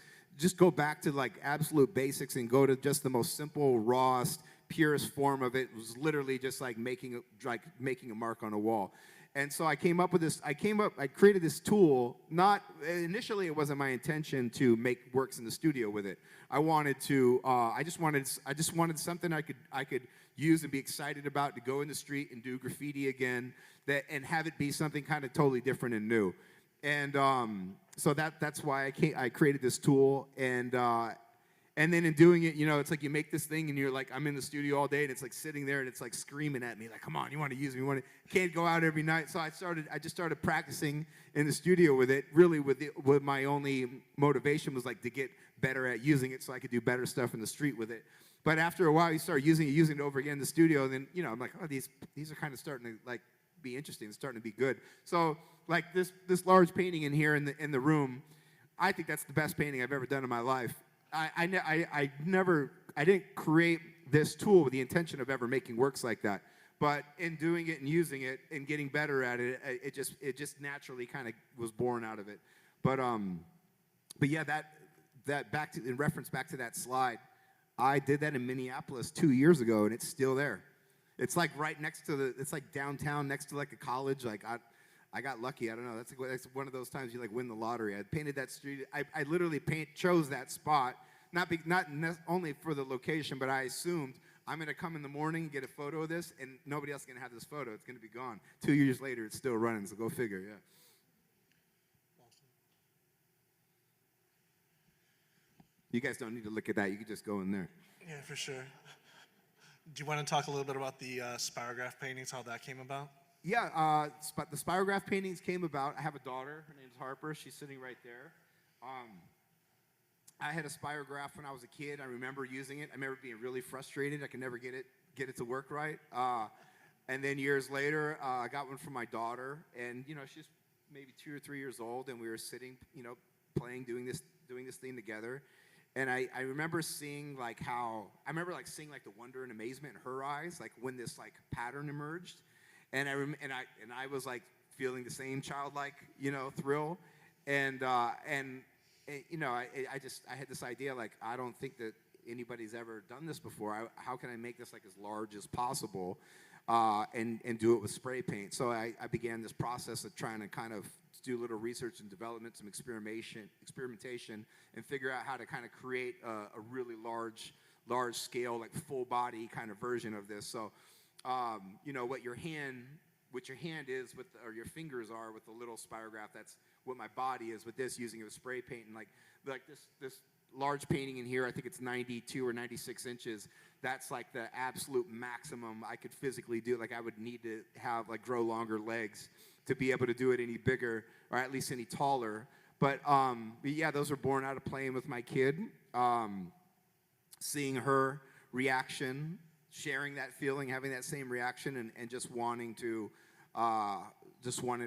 go back to like absolute basics and go to just the most simple, rawest, purest form of it. It was literally just like making a mark on a wall. And so I created this tool. Not initially, it wasn't my intention to make works in the studio with it. I just wanted something I could use and be excited about, to go in the street and do graffiti again, and have it be something kind of totally different and new. And so that's why I created this tool. And then in doing it, it's like you make this thing and you're like, I'm in the studio all day, and it's like sitting there and it's like screaming at me, like, come on, you want to use me, can't go out every night. So I just started practicing in the studio with it, really with my only motivation was like to get better at using it so I could do better stuff in the street with it. But after a while, you start using it over again in the studio, and then, I'm like, oh, these are kind of starting to like be interesting, it's starting to be good. So like this large painting in here in the room, I think that's the best painting I've ever done in my life. I didn't create this tool with the intention of ever making works like that, but in doing it and using it and getting better at it, it just naturally kind of was born out of it. But yeah, that in reference back to that slide, I did that in Minneapolis 2 years ago, and it's still there. It's like right next to it's like downtown next to like a college. Like I got lucky. I don't know. That's one of those times you like win the lottery. I painted that street. I literally chose that spot, not only for the location, but I assumed I'm going to come in the morning, get a photo of this, and nobody else is going to have this photo. It's going to be gone. 2 years later, it's still running, so go figure, yeah. You guys don't need to look at that. You can just go in there. Yeah, for sure. Do you want to talk a little bit about the spirograph paintings, how that came about? Yeah, the spirograph paintings came about. I have a daughter. Her name's Harper. She's sitting right there. I had a spirograph when I was a kid. I remember using it. I remember being really frustrated. I could never get it to work right. And then years later, I got one for my daughter. And, you know, she's maybe 2 or 3 years old. And we were sitting, you know, playing, doing this thing together. And I remember seeing like seeing like the wonder and amazement in her eyes, like when this like pattern emerged. And I was like feeling the same childlike, you know, thrill. And you know, I had this idea, like, I don't think that anybody's ever done this before. How can I make this like as large as possible and do it with spray paint? So I began this process of trying to kind of do a little research and development, some experimentation, and figure out how to kind of create a really large scale, like full body kind of version of this. So, you know, what your hand is or your fingers are with the little spirograph, that's what my body is with this, using it with spray paint. And like this large painting in here, I think it's 92 or 96 inches. That's like the absolute maximum I could physically do. Like I would need to have like grow longer legs to be able to do it any bigger or at least any taller. But yeah, those are born out of playing with my kid, seeing her reaction, sharing that feeling, having that same reaction, and just wanting to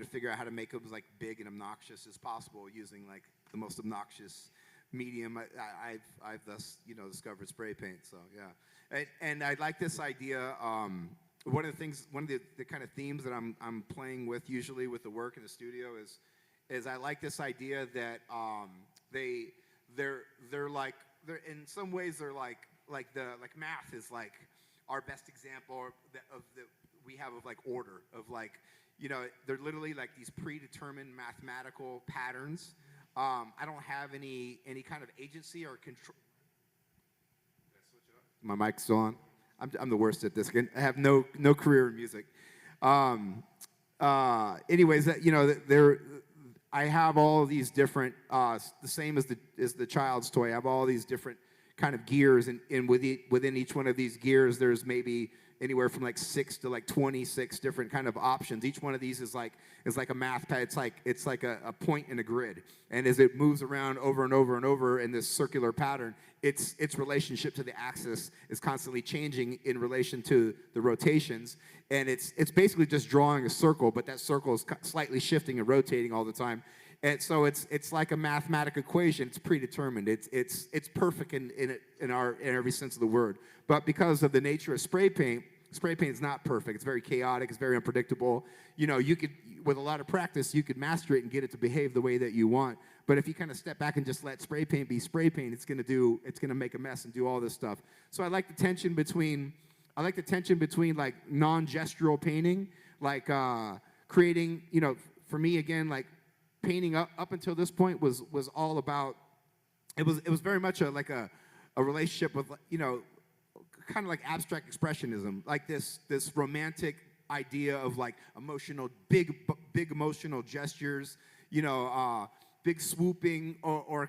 figure out how to make it as like big and obnoxious as possible using like the most obnoxious medium I've thus, you know, discovered spray paint. So yeah, and I like this idea. One of the kind of themes that I'm playing with usually with the work in the studio is I like this idea that they're in some ways they're like math is like our best example we have of like order, of like, you know, they're literally like these predetermined mathematical patterns. I don't have any kind of agency or control. My mic's still on. I'm the worst at this. I have no career in music. Anyways, you know, I have all of these different, the same as the child's toy. I have all these different kind of gears, and within each one of these gears, there's maybe anywhere from like 6 to like 26 different kind of options. Each one of these is like a math pad. It's like a point in a grid, and as it moves around over and over and over in this circular pattern, its relationship to the axis is constantly changing in relation to the rotations, and it's basically just drawing a circle, but that circle is slightly shifting and rotating all the time. And so it's like a mathematical equation. It's predetermined. It's perfect in every sense of the word. But because of the nature of spray paint is not perfect. It's very chaotic. It's very unpredictable. You know, you could, with a lot of practice, you could master it and get it to behave the way that you want. But if you kind of step back and just let spray paint be spray paint, it's gonna make a mess and do all this stuff. So I like the tension between like non-gestural painting, like creating. You know, for me again, like, painting up until this point was all about, it was very much a relationship with, you know, kind of like abstract expressionism, like this romantic idea of like big emotional gestures, you know, big swooping or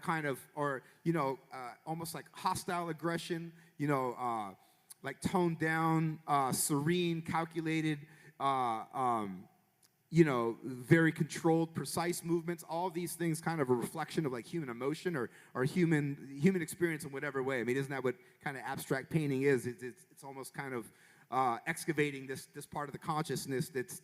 you know, almost like hostile aggression, you know, like toned down, serene, calculated, you know, very controlled, precise movements. All of these things kind of a reflection of like human emotion or human experience in whatever way. I mean, isn't that what kind of abstract painting is? It's almost kind of excavating this part of the consciousness it's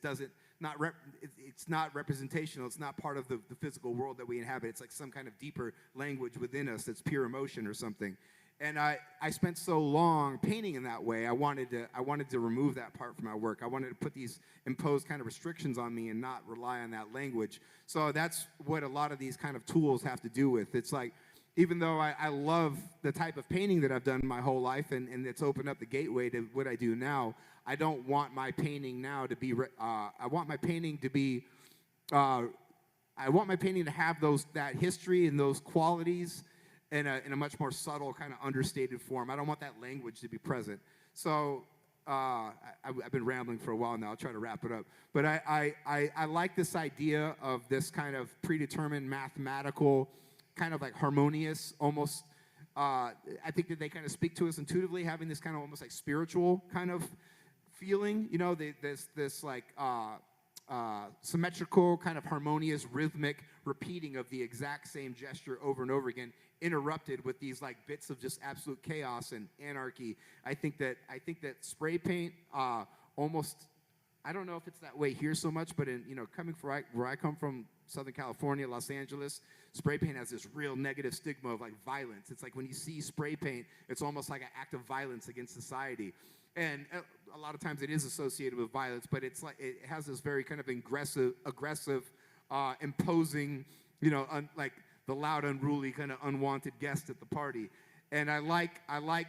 not representational. It's not part of the physical world that we inhabit. It's like some kind of deeper language within us that's pure emotion or something. And I spent so long painting in that way. I wanted to remove that part from my work. I wanted to impose kind of restrictions on me and not rely on that language. So that's what a lot of these kind of tools have to do with. It's like, even though I love the type of painting that I've done my whole life, and it's opened up the gateway to what I do now, I don't want my painting now to be, I want my painting to be I want my painting to have that history and those qualities in a much more subtle, kind of understated form. I don't want that language to be present. So I've been rambling for a while now. I'll try to wrap it up. But I like this idea of this kind of predetermined mathematical, kind of like harmonious, almost. I think that they kind of speak to us intuitively, having this kind of almost like spiritual kind of feeling. You know, this like symmetrical, kind of harmonious, rhythmic repeating of the exact same gesture over and over again, interrupted with these like bits of just absolute chaos and anarchy. I think that spray paint almost, I don't know if it's that way here so much, but coming from where I come from, Southern California, Los Angeles, spray paint has this real negative stigma of like violence. It's like when you see spray paint, it's almost like an act of violence against society. And a lot of times it is associated with violence, but it's like it has this very kind of aggressive, imposing, like the loud, unruly, kind of unwanted guest at the party. And I like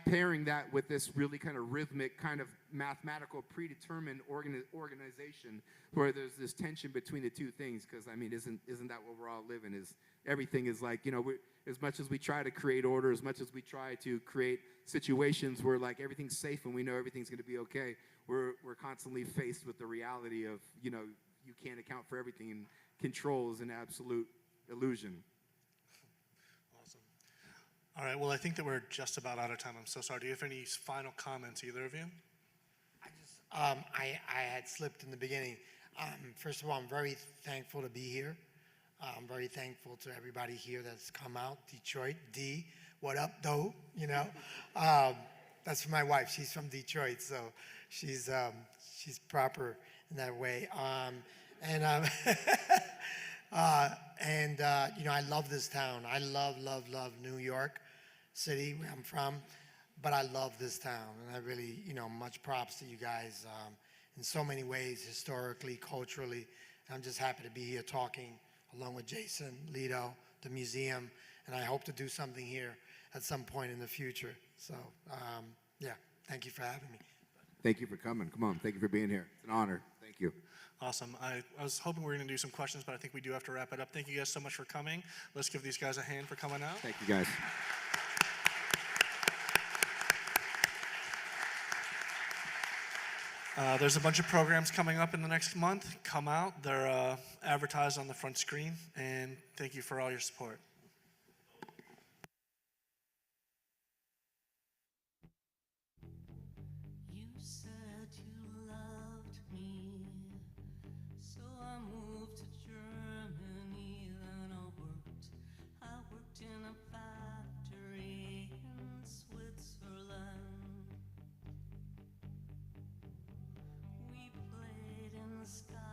pairing that with this really kind of rhythmic, kind of mathematical, predetermined organization, where there's this tension between the two things. Because I mean, isn't that what we're all living? Is everything is like, as much as we try to create order, as much as we try to create situations where like everything's safe and we know everything's going to be okay, we're constantly faced with the reality of you can't account for everything, and control is an absolute illusion. Awesome. All right, well, I think that we're just about out of time. I'm so sorry. Do you have any final comments, either of you? I had slipped in the beginning. First of all, I'm very thankful to be here. I'm very thankful to everybody here that's come out. Detroit, D, what up, though? That's for my wife. She's from Detroit, so she's proper in that way. I love this town. I love New York City, where I'm from, but I love this town, and I really, much props to you guys in so many ways, historically, culturally. And I'm just happy to be here talking along with Jason, Lido, the museum, and I hope to do something here at some point in the future. So, thank you for having me. Thank you for coming. Come on, thank you for being here. It's an honor. Thank you. Awesome. I was hoping we were going to do some questions, but I think we do have to wrap it up. Thank you guys so much for coming. Let's give these guys a hand for coming out. Thank you, guys. There's a bunch of programs coming up in the next month. Come out. They're advertised on the front screen. And thank you for all your support. You said you loved me, so I moved to Germany. Then I worked in a factory in Switzerland. We played in the sky.